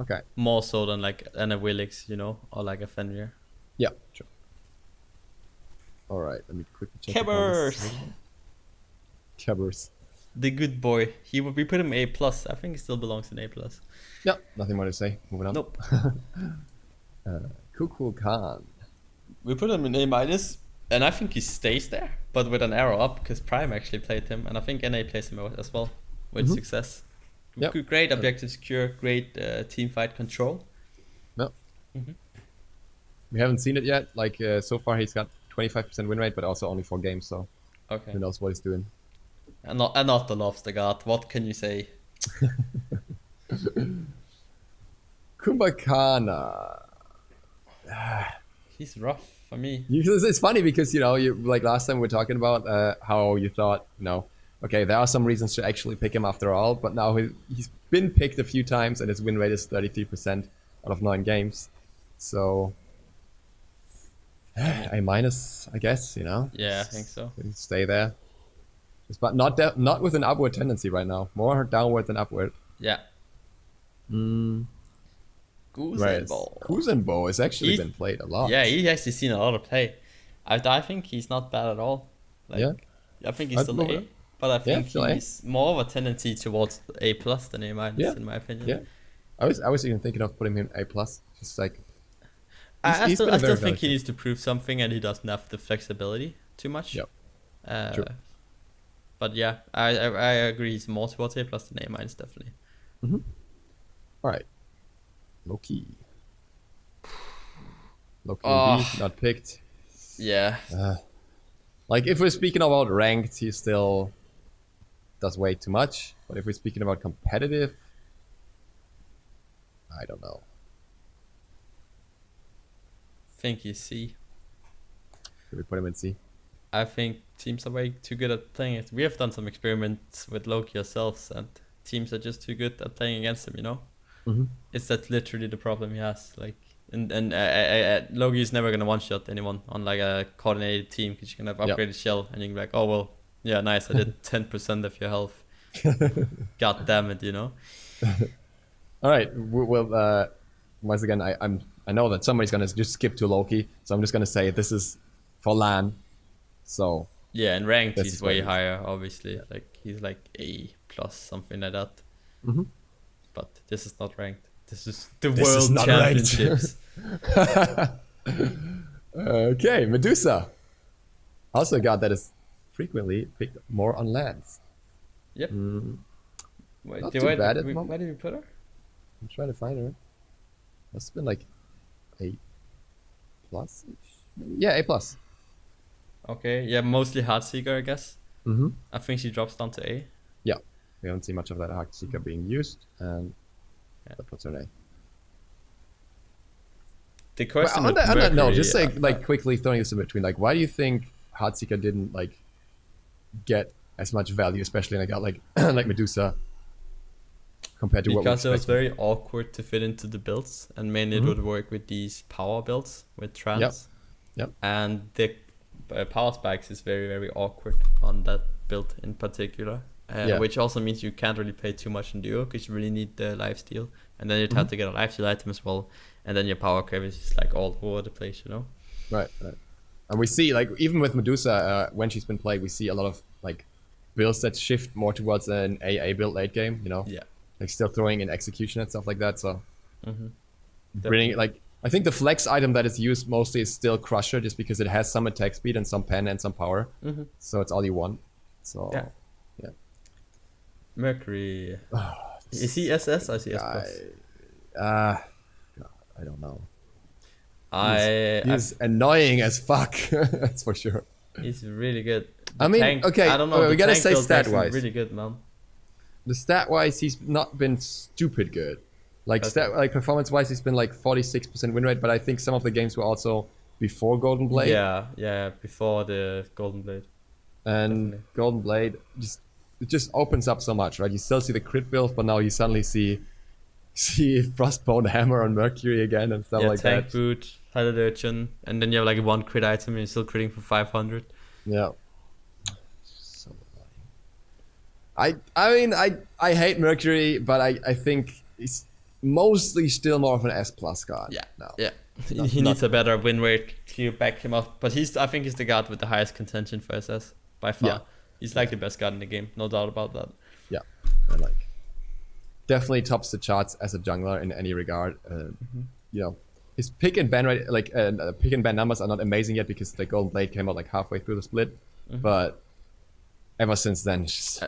Speaker 1: Okay.
Speaker 2: More so than like an Willix, you know, or like a Fenrir.
Speaker 1: Yeah, sure. All right, let me quickly check.
Speaker 2: Kebbers!
Speaker 1: Kebbers.
Speaker 2: The good boy. We put him A plus. I think he still belongs in A plus.
Speaker 1: Yeah, nothing more to say. Moving on.
Speaker 2: Nope.
Speaker 1: Kuku Khan.
Speaker 2: We put him in A minus, and I think he stays there, but with an arrow up because Prime actually played him, and I think NA plays him as well with success.
Speaker 1: Yep.
Speaker 2: Great objective secure, great team fight control.
Speaker 1: No. We haven't seen it yet. Like so far, he's got 25% win rate, but also only 4 games. So
Speaker 2: Okay.
Speaker 1: who knows what he's doing?
Speaker 2: And not the lobster god. What can you say?
Speaker 1: Kumbhakana.
Speaker 2: He's rough for me.
Speaker 1: It's funny because you like last time we were talking about how you thought okay, there are some reasons to actually pick him after all, but now he's been picked a few times and his win rate is 33% out of 9 games. So A minus, I guess.
Speaker 2: Yeah, I think so.
Speaker 1: Stay there, but not with an upward tendency right now. More downward than upward.
Speaker 2: Yeah.
Speaker 1: Kuzenbo has actually been played a lot.
Speaker 2: Yeah, he's actually seen a lot of play. I think he's not bad at all. I think he's still A, but I think he's more of a tendency towards A plus than A minus in my opinion.
Speaker 1: Yeah, I was even thinking of putting him A plus. Just like
Speaker 2: I still think he needs to prove something, and he doesn't have the flexibility too much.
Speaker 1: Yep.
Speaker 2: True. But yeah, I agree. He's more towards A plus than A minus, definitely.
Speaker 1: All right. Loki, not picked.
Speaker 2: Yeah.
Speaker 1: Like if we're speaking about ranked, he still does way too much. But if we're speaking about competitive, I don't know.
Speaker 2: I think he's C.
Speaker 1: Should we put him in C?
Speaker 2: I think teams are way too good at playing it. We have done some experiments with Loki ourselves, and teams are just too good at playing against him, It's that literally the problem he has. Like, and Loki is never gonna one-shot anyone on like a coordinated team because you can have upgraded shell, and you can be like, oh well, yeah, nice, I did 10% of your health. God damn it,
Speaker 1: All right. Well, once again, I know that somebody's gonna just skip to Loki, so I'm just gonna say this is for LAN. So
Speaker 2: yeah, and ranked he's way higher, obviously. Yeah. Like he's like A plus something like that. But this is not ranked. This is the World Championships.
Speaker 1: Okay, Medusa. Also a god that is frequently picked more on lands.
Speaker 2: Yep.
Speaker 1: Wait, not too bad at the moment.
Speaker 2: Where did we put her?
Speaker 1: I'm trying to find her. Must have been like A plus. Yeah, A plus.
Speaker 2: Okay. Yeah, mostly Heartseeker, I guess. I think she drops down to A.
Speaker 1: Yeah. We haven't seen much of that Heartseeker being used, and that puts her in A.
Speaker 2: The question
Speaker 1: on that note, just like quickly throwing this in between, like, why do you think Heartseeker didn't like get as much value, especially in a god like like Medusa, compared to what we
Speaker 2: Because it was
Speaker 1: expected.
Speaker 2: very awkward to fit into the builds, and mainly it would work with these power builds with trans.
Speaker 1: Yep.
Speaker 2: And the power spikes is very, very awkward on that build in particular. Which also means you can't really play too much in duo because you really need the lifesteal, and then you'd have to get a lifesteal item as well, and then your power curve is just like all over the place, you know.
Speaker 1: Right. And we see, like, even with Medusa, when she's been played, we see a lot of like builds that shift more towards an AA build late game, you know.
Speaker 2: Yeah.
Speaker 1: Like still throwing in execution and stuff like that. So
Speaker 2: Definitely.
Speaker 1: like, I think the flex item that is used mostly is still Crusher, just because it has some attack speed and some pen and some power. So it's all you want. So
Speaker 2: Yeah. Mercury. Is he SS or is he S plus?
Speaker 1: I don't know.
Speaker 2: He's
Speaker 1: He's annoying as fuck. That's for sure.
Speaker 2: He's really good.
Speaker 1: I mean, okay,
Speaker 2: I don't know.
Speaker 1: we
Speaker 2: the
Speaker 1: gotta
Speaker 2: tank
Speaker 1: say
Speaker 2: build makes him
Speaker 1: stat-wise.
Speaker 2: really good, man.
Speaker 1: The stat wise, he's not been stupid good. Like performance wise, he's been like 46% win rate. But I think some of the games were also before Golden Blade.
Speaker 2: Yeah, before the Golden Blade.
Speaker 1: And
Speaker 2: Definitely.
Speaker 1: Golden Blade just opens up so much, right? You still see the crit build, but now you suddenly see Frostbone Hammer on Mercury again and stuff like
Speaker 2: tank
Speaker 1: that.
Speaker 2: boot, Pilot Urchin, and then you have like one crit item and you're still critting for 500.
Speaker 1: Yeah. So annoying. I mean, I hate Mercury, but I think he's mostly still more of an S plus god.
Speaker 2: Yeah. He needs a better win rate to back him up. But I think he's the god with the highest contention for SS by far.
Speaker 1: Yeah.
Speaker 2: He's like the best god in the game, no doubt about that.
Speaker 1: Yeah, and like definitely tops the charts as a jungler in any regard. You know, his pick and ban rate, pick and ban numbers are not amazing yet because the Golden Blade came out like halfway through the split, but ever since then, it's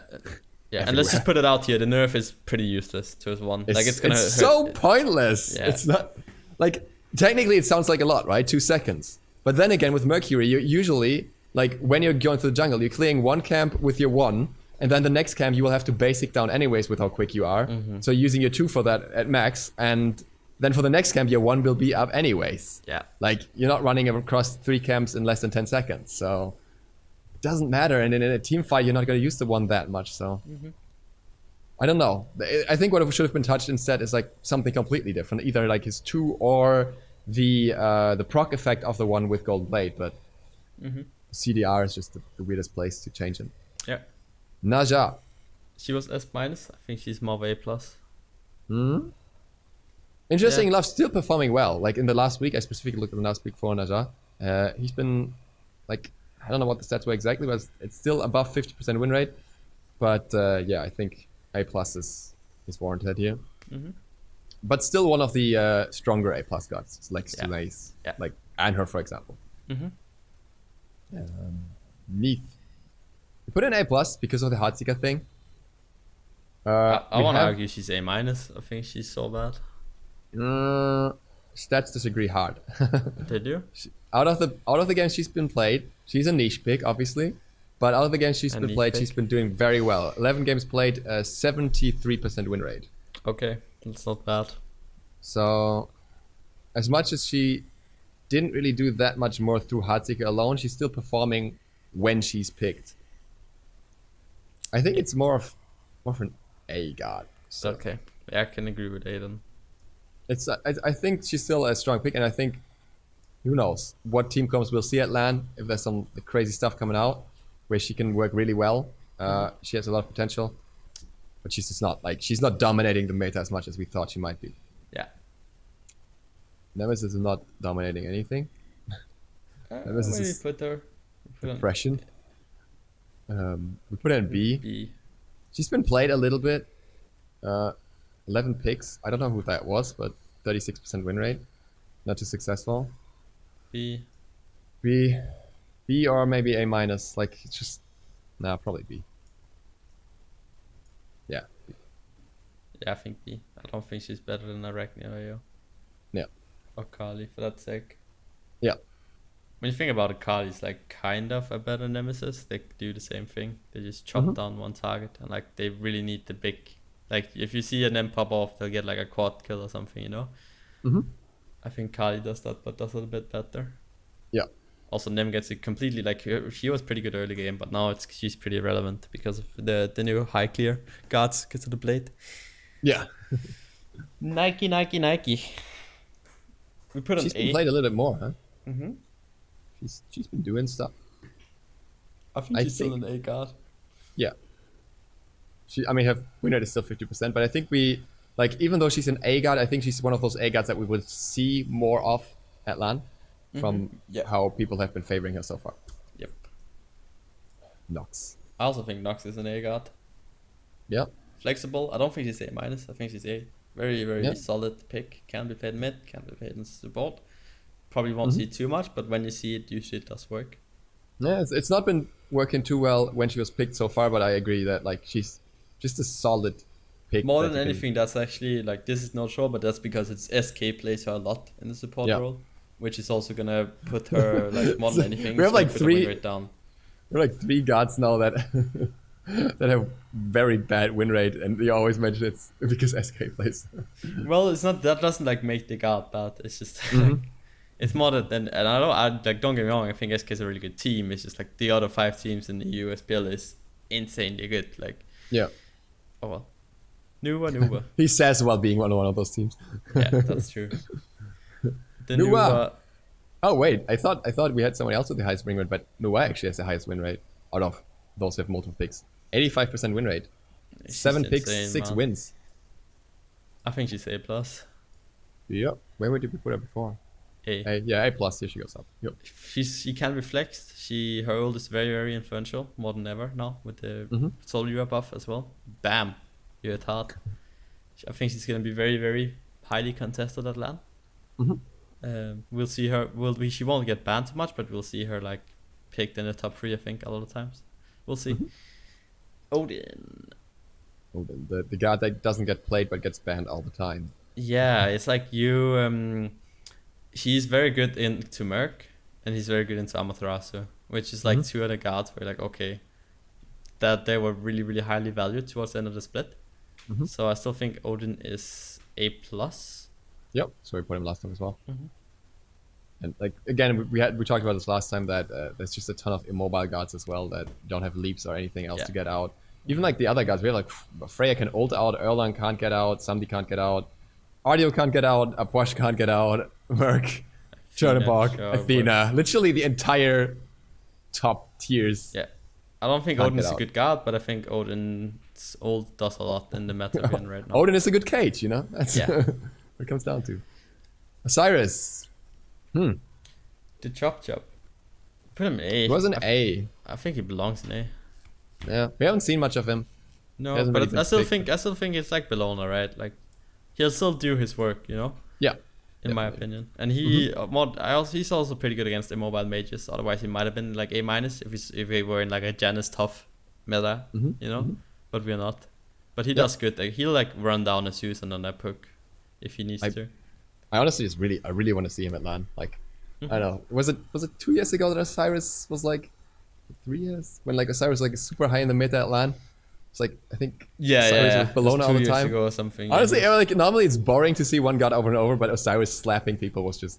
Speaker 2: and let's just put it out here: the nerf is pretty useless to his one. It's gonna hurt.
Speaker 1: So pointless.
Speaker 2: Yeah.
Speaker 1: It's not like technically it sounds like a lot, right? 2 seconds, but then again with Mercury, you usually like when you're going through the jungle, you're clearing one camp with your 1. And then the next camp you will have to basic down anyways with how quick you are. So using your 2 for that at max, and then for the next camp your 1 will be up anyways.
Speaker 2: Yeah.
Speaker 1: Like you're not running across 3 camps in less than 10 seconds. So it doesn't matter. And in a team fight you're not going to use the 1 that much. So I don't know. I think what should have been touched instead is like something completely different. Either like his 2 or the proc effect of the 1 with Golden Blade. But CDR is just the weirdest place to change him.
Speaker 2: Yeah.
Speaker 1: Nadja.
Speaker 2: She was S minus. I think she's more of A plus.
Speaker 1: Interesting enough, still performing well. Like in the last week, I specifically looked at the last week for Nadja. He's been like, I don't know what the stats were exactly, but it's still above 50% win rate. But I think A plus is warranted here. But still one of the stronger A plus gods, like Stunace, like Anher, for example. Neath. We put in A plus because of the Heartseeker thing.
Speaker 2: I want to argue she's A minus. I think she's so bad.
Speaker 1: Stats disagree hard.
Speaker 2: They do?
Speaker 1: Out of the games she's been played, she's a niche pick, obviously. But out of the games she's been played, she's been doing very well. 11 games played, 73% win rate.
Speaker 2: Okay, that's not bad.
Speaker 1: So, as much as she didn't really do that much more through Heartseeker alone, she's still performing when she's picked. I think it's more of an A god. So.
Speaker 2: Okay, yeah, I can agree with Aiden.
Speaker 1: I think she's still a strong pick, and I think who knows what team comps we'll see at LAN if there's some crazy stuff coming out where she can work really well. She has a lot of potential, but she's just not she's not dominating the meta as much as we thought she might be.
Speaker 2: Yeah.
Speaker 1: Nemesis is not dominating anything. Nemesis is
Speaker 2: put her.
Speaker 1: Depression. We put her in B.
Speaker 2: B.
Speaker 1: She's been played a little bit. 11 picks. I don't know who that was, but 36% win rate. Not too successful.
Speaker 2: B.
Speaker 1: B or maybe A minus. Like, it's just... Nah, probably B. Yeah. B.
Speaker 2: Yeah, I think B. I don't think she's better than Arachne or Yo.
Speaker 1: Yeah.
Speaker 2: Or Kali, for that sake.
Speaker 1: Yeah.
Speaker 2: When you think about it, Kali's like kind of a better Nemesis. They do the same thing. They just chop down one target, and like they really need the big... Like, if you see an M pop off, they'll get like a quad kill or something, you know? I think Kali does that, but does it a bit better.
Speaker 1: Yeah.
Speaker 2: Also, Nem gets it completely, like, she was pretty good early game, but now she's pretty irrelevant because of the new high clear guards get to the blade.
Speaker 1: Yeah.
Speaker 2: Nike. We put an
Speaker 1: She's
Speaker 2: A.
Speaker 1: been played a little bit more, huh?
Speaker 2: Mm-hmm.
Speaker 1: She's been doing stuff.
Speaker 2: I think she's still an A guard.
Speaker 1: Yeah. Her win rate is still 50%, but I think even though she's an A guard, I think she's one of those A guards that we would see more of at LAN from how people have been favoring her so far.
Speaker 2: Yep.
Speaker 1: Nox.
Speaker 2: I also think Nox is an A guard.
Speaker 1: Yeah.
Speaker 2: Flexible. I don't think she's A minus. I think she's A. Very, very solid pick. Can be played mid, can be played in support. Probably won't see it too much, but when you see it, usually it does work.
Speaker 1: Yeah, it's not been working too well when she was picked so far, but I agree that she's just a solid pick.
Speaker 2: More than anything, that's actually this is not sure, but that's because it's SK plays her a lot in the support role, which is also gonna put her more than anything.
Speaker 1: We have
Speaker 2: three. Rate down.
Speaker 1: We have 3 guards now that that have very bad win rate, and you always mention it's because SK plays.
Speaker 2: Well, it's not that doesn't make the guard bad. It's just it's more than, and I don't get me wrong. I think SK is a really good team. It's just the other 5 teams in the USPL is insanely good. Oh well. Nuva.
Speaker 1: He says while being one of those teams.
Speaker 2: Yeah, that's true. The
Speaker 1: Nuva. Oh wait, I thought we had someone else with the highest win rate, but Nuva actually has the highest win rate out of those who have multiple picks. 85% win rate.
Speaker 2: She's
Speaker 1: 7 picks,
Speaker 2: insane,
Speaker 1: 6
Speaker 2: man.
Speaker 1: wins.
Speaker 2: I think she's A+.
Speaker 1: Yep. Where did we put her before?
Speaker 2: A.
Speaker 1: Yeah, A+. Here she goes up. Yep.
Speaker 2: She can be flexed. Her ult is very, very influential, more than ever now, with the Soul Ura buff as well. Bam! You hit hard. I think she's going to be very, very highly contested at LAN. We'll see her. She won't get banned too much, but we'll see her picked in the top 3, I think, a lot of times. We'll see. Odin,
Speaker 1: the guy that doesn't get played but gets banned all the time.
Speaker 2: Yeah, it's he's very good into Merc, and he's very good into Amaterasu, which is 2 other guards where okay, that they were really, really highly valued towards the end of the split. So I still think Odin is A+.
Speaker 1: Yep, so we put him last time as well. And again, we talked about this last time that there's just a ton of immobile guards as well that don't have leaps or anything else to get out. Even the other guards, we have Freya can ult out, Erlang can't get out, Samdi can't get out, Ardio can't get out, Aposh can't get out, Merc, Chernabog, Athena, literally the entire top tiers.
Speaker 2: Yeah, I don't think Odin is a good guard, but I think Odin's ult does a lot in the meta right now.
Speaker 1: Odin is a good cage, That's what it comes down to. Osiris.
Speaker 2: The chop. Put him in A.
Speaker 1: He was an A.
Speaker 2: I think he belongs in A.
Speaker 1: Yeah, we haven't seen much of him.
Speaker 2: No, but I still think it's Bellona, right? He'll still do his work,
Speaker 1: Yeah.
Speaker 2: In my opinion, and he's also pretty good against immobile mages. Otherwise, he might have been A- if he were in a Janus tough meta, But we're not. But he does good. He'll run down a Zeus and then a poke if he needs to.
Speaker 1: I honestly I really want to see him at LAN. I don't know. Was it 2 years ago that Osiris was 3 years when Osiris was super high in the meta at LAN? It's I think Osiris was Bellona all the time.
Speaker 2: 2 years ago or something.
Speaker 1: Honestly, normally it's boring to see one god over and over, but Osiris slapping people was just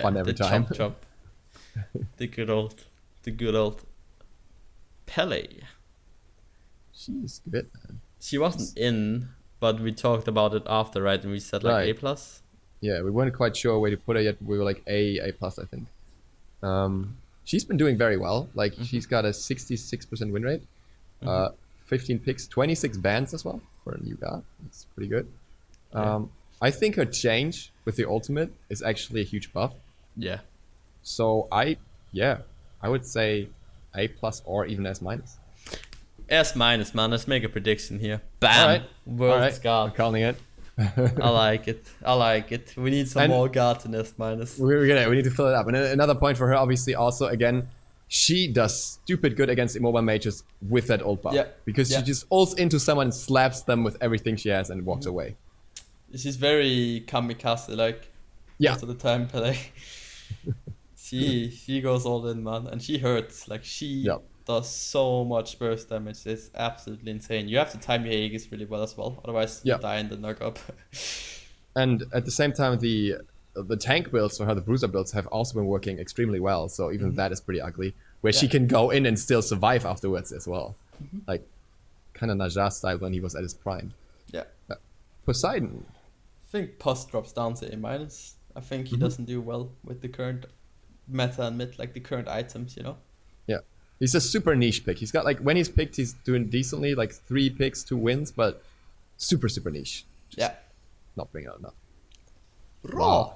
Speaker 1: fun every time.
Speaker 2: Chop. The good old Pele.
Speaker 1: She's good, man.
Speaker 2: She wasn't in, but we talked about it after, right? And we said A+.
Speaker 1: Yeah, we weren't quite sure where to put her yet. We were A+, I think. She's been doing very well. She's got a 66% win rate, 15 picks, 26 bans as well for a new guard. That's pretty good. I think her change with the ultimate is actually a huge buff.
Speaker 2: Yeah.
Speaker 1: So I would say A+ or even S-.
Speaker 2: S-, man. Let's make a prediction here. Bam!
Speaker 1: All right.
Speaker 2: World's guard.
Speaker 1: I'm calling it.
Speaker 2: I like it. We need some more guards in S-.
Speaker 1: We need to fill it up. And another point for her, obviously, also again, she does stupid good against immobile mages with that ult buff. Yeah. Because she just ults into someone, slaps them with everything she has, and walks away.
Speaker 2: She's very kamikaze most of the time, Pele. she goes all in, man, and she hurts. She does so much burst damage. It's absolutely insane. You have to time your Aegis really well as well, otherwise you die in the knock up.
Speaker 1: And at the same time, the the tank builds for her, the bruiser builds, have also been working extremely well. So even that is pretty ugly. Where she can go in and still survive afterwards as well. Like, kind of Nadja style when he was at his prime.
Speaker 2: Yeah.
Speaker 1: Poseidon.
Speaker 2: I think Post drops down to A-. I think he doesn't do well with the current meta and mid, like the current items, you know?
Speaker 1: Yeah. He's a super niche pick. He's got, like, when he's picked, he's doing decently, like 3 picks, 2 wins, but super, super niche. Just not bringing out enough.
Speaker 2: Raw.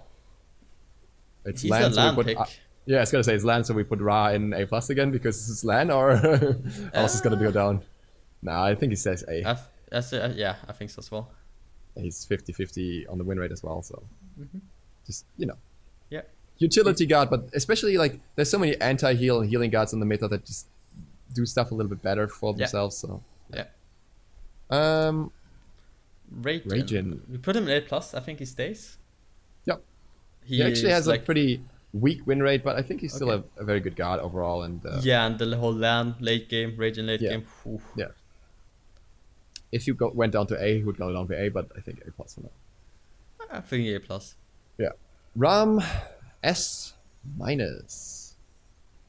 Speaker 1: It's
Speaker 2: He's
Speaker 1: land,
Speaker 2: a
Speaker 1: so we
Speaker 2: land
Speaker 1: put,
Speaker 2: pick.
Speaker 1: yeah, I was gonna say it's land, so we put Ra in A+ again because this is land, or else it's gonna go down. Nah, I think he says A.
Speaker 2: Yeah, I think so as well.
Speaker 1: He's 50-50 on the win rate as well, so just, you know.
Speaker 2: Yeah.
Speaker 1: Utility guard, but especially, like, there's so many anti-heal and healing guards in the meta that just do stuff a little bit better for themselves, so.
Speaker 2: Yeah.
Speaker 1: Ragin.
Speaker 2: We put him in A+, I think he stays.
Speaker 1: Yep. He actually has a pretty weak win rate, but I think he's still a very good guard overall. And
Speaker 2: yeah, and the whole land late game, Ragin late game. Oof.
Speaker 1: Yeah. If you went down to A, he would go down to A, but I think A+ for now.
Speaker 2: I think A+.
Speaker 1: Yeah. Ram S-. I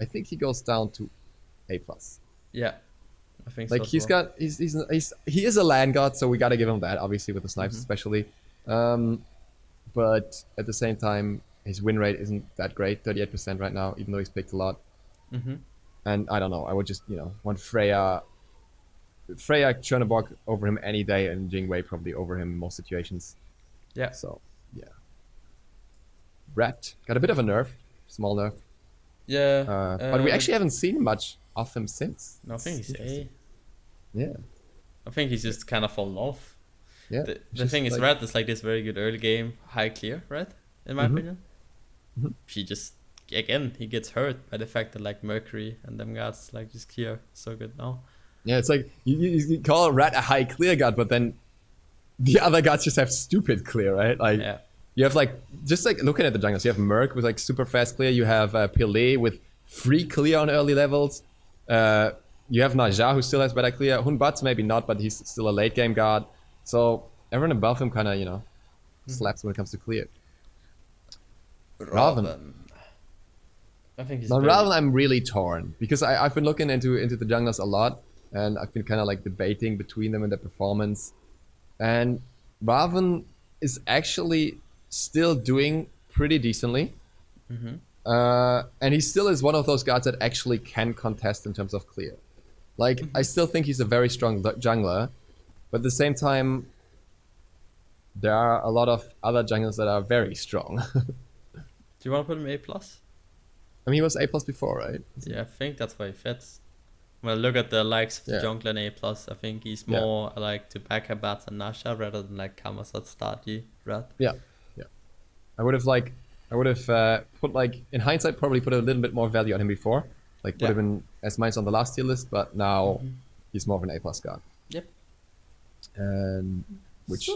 Speaker 1: think he goes down to A+.
Speaker 2: Yeah. I think
Speaker 1: like
Speaker 2: so.
Speaker 1: He is a land god, so we gotta give him that, obviously, with the snipes especially. But at the same time, his win rate isn't that great, 38% right now, even though he's picked a lot. And I don't know, I would just, want Freya Chernabog over him any day, and Jingwei probably over him in most situations.
Speaker 2: Yeah.
Speaker 1: So, yeah. Rat got a bit of a nerf, small nerf.
Speaker 2: Yeah.
Speaker 1: But we actually haven't seen much of him since.
Speaker 2: No, I think he's A.
Speaker 1: Yeah.
Speaker 2: I think he's just kind of fallen off.
Speaker 1: Yeah.
Speaker 2: The thing is, Rat is like this very good early game, high clear, right? In my opinion. He just, again, he gets hurt by the fact that like Mercury and them guys like just clear so good now.
Speaker 1: Yeah, it's like you call Rat a high clear guard, but then the other guards just have stupid clear, right? Like you have like, just like looking at the jungles, you have Merc with like super fast clear, you have Pele with free clear on early levels, you have Nadja who still has better clear, Hunbat's maybe not, but he's still a late game guard, so everyone above him kind of, slaps when it comes to clear. Raven.
Speaker 2: I think he's
Speaker 1: now Raven, I'm really torn because I've been looking into the junglers a lot, and I've been kind of like debating between them and their performance, and Raven is actually still doing pretty decently, and he still is one of those guards that actually can contest in terms of clear. Like I still think he's a very strong jungler, but at the same time there are a lot of other junglers that are very strong.
Speaker 2: Do you want to put him A+?
Speaker 1: I mean, he was A+ before, right?
Speaker 2: Yeah, I think that's why he fits. When I look at the likes of the jungler in A+, I think he's more like to backup bats and Nasha rather than like Kamasat Starty Rat.
Speaker 1: Yeah. I would have put, like, in hindsight, probably put a little bit more value on him before. Like, would have been S- on the last tier list, but now he's more of an A+ guard.
Speaker 2: Yep.
Speaker 1: And which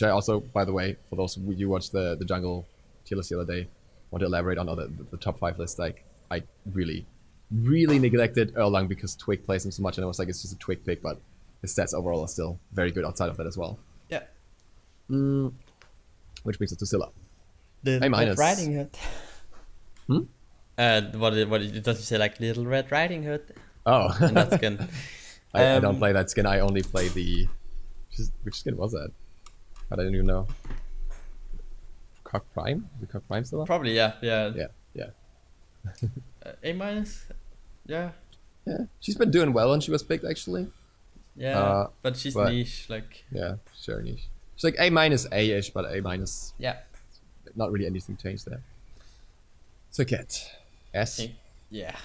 Speaker 1: I also, by the way, for those of you who watched the jungle tier list the other day, want to elaborate on the top 5 list. Like, I really neglected Erlang because Twig plays him so much, and I was like, it's just a Twig pick, but his stats overall are still very good outside of that as well.
Speaker 2: Yeah.
Speaker 1: Which brings us to Scylla.
Speaker 2: The
Speaker 1: A-.
Speaker 2: Riding Hood. What does he say, like Little Red Riding Hood?
Speaker 1: Oh.
Speaker 2: And that skin.
Speaker 1: I don't play that skin. I only play the... Which skin was that? I don't even know. Cock Prime? The Cock Prime still?
Speaker 2: Probably, yeah.
Speaker 1: Yeah.
Speaker 2: A-? Yeah.
Speaker 1: She's been doing well when she was picked, actually.
Speaker 2: Yeah, but she's niche, like...
Speaker 1: Yeah, sure niche. She's like A- A-ish, but A-.
Speaker 2: Yeah.
Speaker 1: Not really anything changed there. So Cat. S?
Speaker 2: Yeah.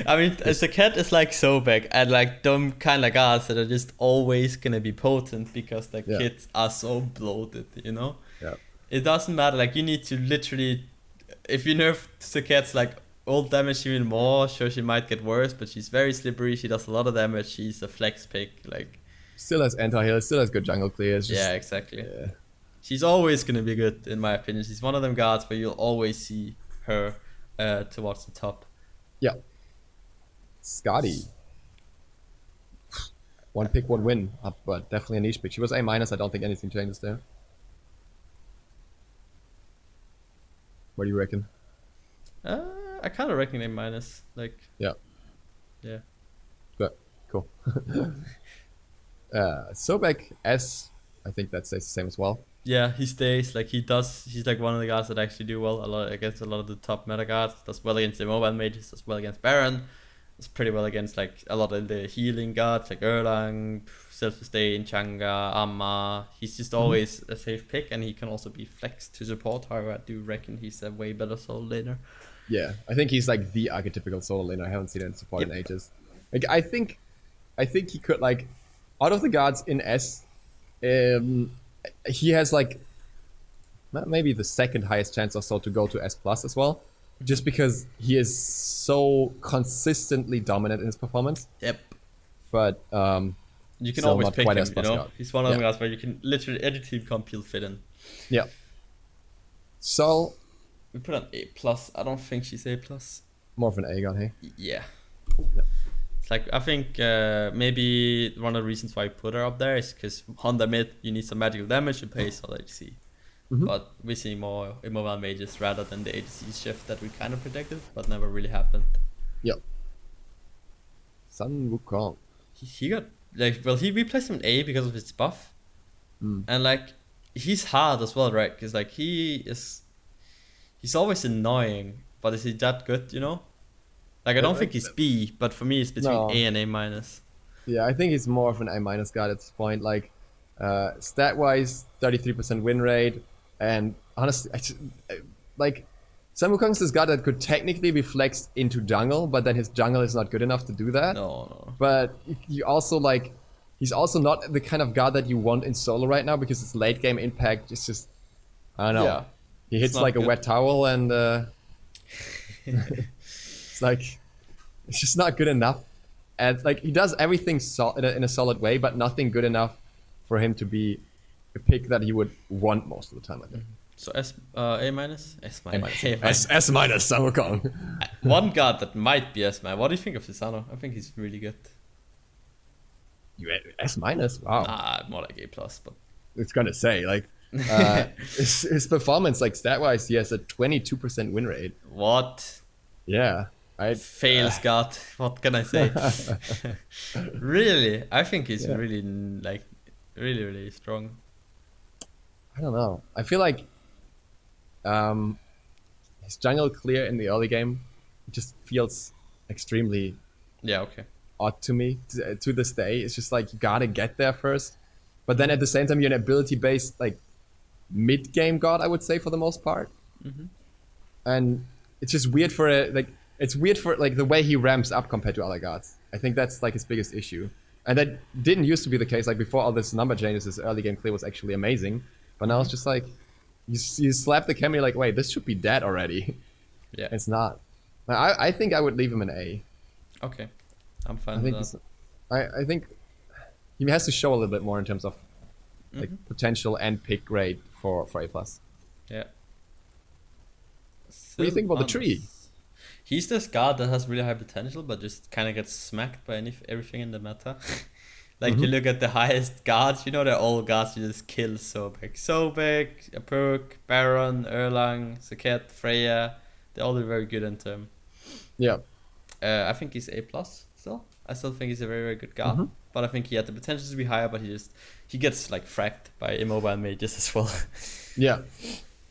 Speaker 2: I mean, the Cat is like so big, and like dumb kind of guards that are just always gonna be potent because the kids are so bloated, Yeah. It doesn't matter, like you need to literally, if you nerf the Cat's like old damage even more, sure she might get worse, but she's very slippery, she does a lot of damage, she's a flex pick, like.
Speaker 1: Still has anti-heal, still has good jungle clear.
Speaker 2: Yeah, exactly. Yeah. She's always gonna be good, in my opinion. She's one of them guards where you'll always see her towards the top.
Speaker 1: Yeah. Scotty. One pick, one win. But definitely a niche pick. She was A-. I don't think anything changes there. What do you reckon?
Speaker 2: I kind of reckon A minus. Like.
Speaker 1: Yeah.
Speaker 2: Yeah.
Speaker 1: Good. Cool. Sobek S. I think that stays the same as well.
Speaker 2: Yeah, he stays. Like he does. He's like one of the guys that actually do well a lot against a lot of the top meta guards. Does well against the mobile mages. Does well against Baron. Does pretty well against like a lot of the healing guards like Erlang, Self-Sustain, Changa, Amma. He's just always a safe pick, and he can also be flexed to support. However, I do reckon he's a way better solo laner.
Speaker 1: Yeah, I think he's like the archetypical solo laner. I haven't seen it in support in ages. Like I think he could like out of the guards in S, he has like maybe the second highest chance or so to go to S plus as well, just because he is so consistently dominant in his performance.
Speaker 2: Yep.
Speaker 1: But
Speaker 2: you can always pick him. You know,
Speaker 1: guard.
Speaker 2: He's one of the guys where you can literally any team comp he'll fit in.
Speaker 1: Yeah. So
Speaker 2: we put an A plus. I don't think she's A plus.
Speaker 1: More of an A guard, hey?
Speaker 2: Yeah. It's like I think maybe one of the reasons why I put her up there is because on the mid you need some magical damage to pay solid HC. But we see more immobile mages rather than the HC shift that we kind of predicted, but never really happened.
Speaker 1: Yep. Sun Wukong.
Speaker 2: He got like we placed him in A because of his buff, and like he's hard as well, right? Because like he's always annoying, but is he that good? You know. Like I don't think he's B, but for me it's between A and A minus.
Speaker 1: Yeah, I think he's more of an A minus guard at this point. Like stat wise, 33% win rate, and honestly, like Sun Wukong's this guy that could technically be flexed into jungle, but then his jungle is not good enough to do that.
Speaker 2: No.
Speaker 1: But you also like he's also not the kind of guard that you want in solo right now because his late game impact is just I don't know. Yeah. He hits like good. A wet towel and. Like, it's just not good enough. And like, he does everything in a solid way, but nothing good enough for him to be a pick that he would want most of the time, I think.
Speaker 2: So A minus? S minus.
Speaker 1: S minus, Sun Wukong.
Speaker 2: One guard that might be S minus. What do you think of ZiSotto? I think he's really good.
Speaker 1: S minus? Wow.
Speaker 2: Nah, more like A plus, but.
Speaker 1: It's gonna say, like, his performance, like, stat-wise, he has a 22% win rate.
Speaker 2: What?
Speaker 1: Yeah.
Speaker 2: Fails God. What can I say? Really, I think he's really like really strong.
Speaker 1: I don't know. I feel like his jungle clear in the early game just feels extremely odd to me to this day. It's just like you gotta get there first, but then at the same time you're an ability based like mid game god, I would say, for the most part, and it's just weird for It's weird for like the way he ramps up compared to other gods. I think that's like his biggest issue. And that didn't used to be the case. Like before all this number changes, his early game clear was actually amazing. But now it's just like, you slap the camera, you're like, wait, this should be dead already.
Speaker 2: Yeah.
Speaker 1: It's not. I think I would leave him an A.
Speaker 2: Okay. I'm fine with that.
Speaker 1: I think he has to show a little bit more in terms of like potential and pick grade for A+.
Speaker 2: Yeah.
Speaker 1: What do you think about the tree?
Speaker 2: He's this guard that has really high potential, but just kind of gets smacked by everything in the meta. Like you look at the highest guards, you know, they're all guards you just kill. Sobek, Apurk, Baron, Erlang, Saket, Freya. They all do very good in term.
Speaker 1: Yeah.
Speaker 2: I think he's A+ still. I still think he's a very, very good guard. But I think he had the potential to be higher, but he gets like fracked by immobile mages as well.
Speaker 1: Yeah.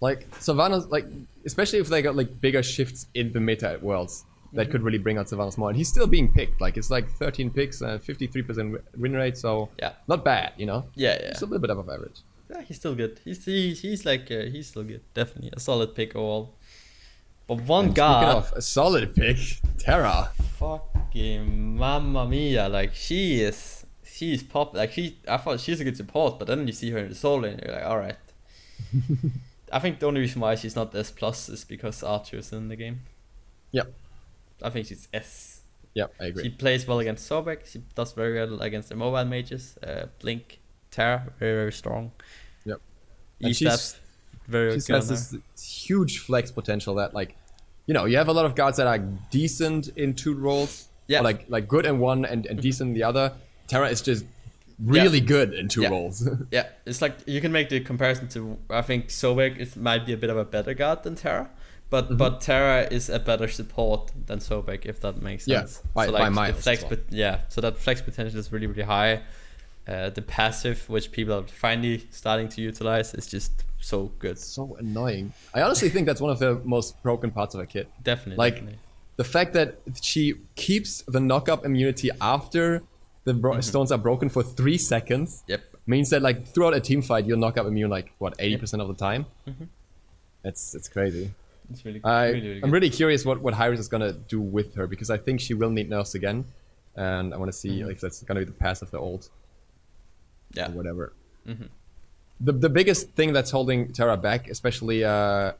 Speaker 1: Like Sylvanas, like especially if they got like bigger shifts in the meta at Worlds, that could really bring out Sylvanas more. And he's still being picked. Like it's like 13 picks and 53% win rate, so not bad, you know.
Speaker 2: Yeah.
Speaker 1: Just a little bit above average.
Speaker 2: Yeah, he's still good. He's still good. Definitely a solid pick overall. But one guard.
Speaker 1: Speaking of a solid pick, Terra.
Speaker 2: Fucking mamma mia! Like she's pop. Like I thought she's a good support, but then you see her in the solo lane, and you're like, all right. I think the only reason why she's not S+ is because Archer is in the game.
Speaker 1: Yep.
Speaker 2: I think she's S.
Speaker 1: Yep, I agree.
Speaker 2: She plays well against Sobek. She does very well against the mobile mages. Blink, Terra, very, very strong.
Speaker 1: Yep.
Speaker 2: And she has
Speaker 1: this huge flex potential that, like, you know, you have a lot of guards that are decent in two roles. Yeah. Or like good in one and decent in the other. Terra is just really good in two roles.
Speaker 2: Yeah, it's like you can make the comparison to, I think Sobek might be a bit of a better guard than Terra, But Terra is a better support than Sobek, if that makes sense.
Speaker 1: By miles
Speaker 2: the flex,
Speaker 1: as well.
Speaker 2: so that flex potential is really, really high. The passive, which people are finally starting to utilize, is just so good.
Speaker 1: So annoying. I honestly think that's one of the most broken parts of a kit.
Speaker 2: Definitely.
Speaker 1: The fact that she keeps the knock-up immunity after the stones are broken for 3 seconds.
Speaker 2: Yep.
Speaker 1: Means that like throughout a team fight, you'll knock up immune like what 80% of the time. It's crazy.
Speaker 2: It's really good.
Speaker 1: I'm really curious what Hyris is gonna do with her, because I think she will need nerfs again, and I want to see if that's gonna be the pass of the ult.
Speaker 2: Yeah.
Speaker 1: Or whatever. The biggest thing that's holding Terra back, especially on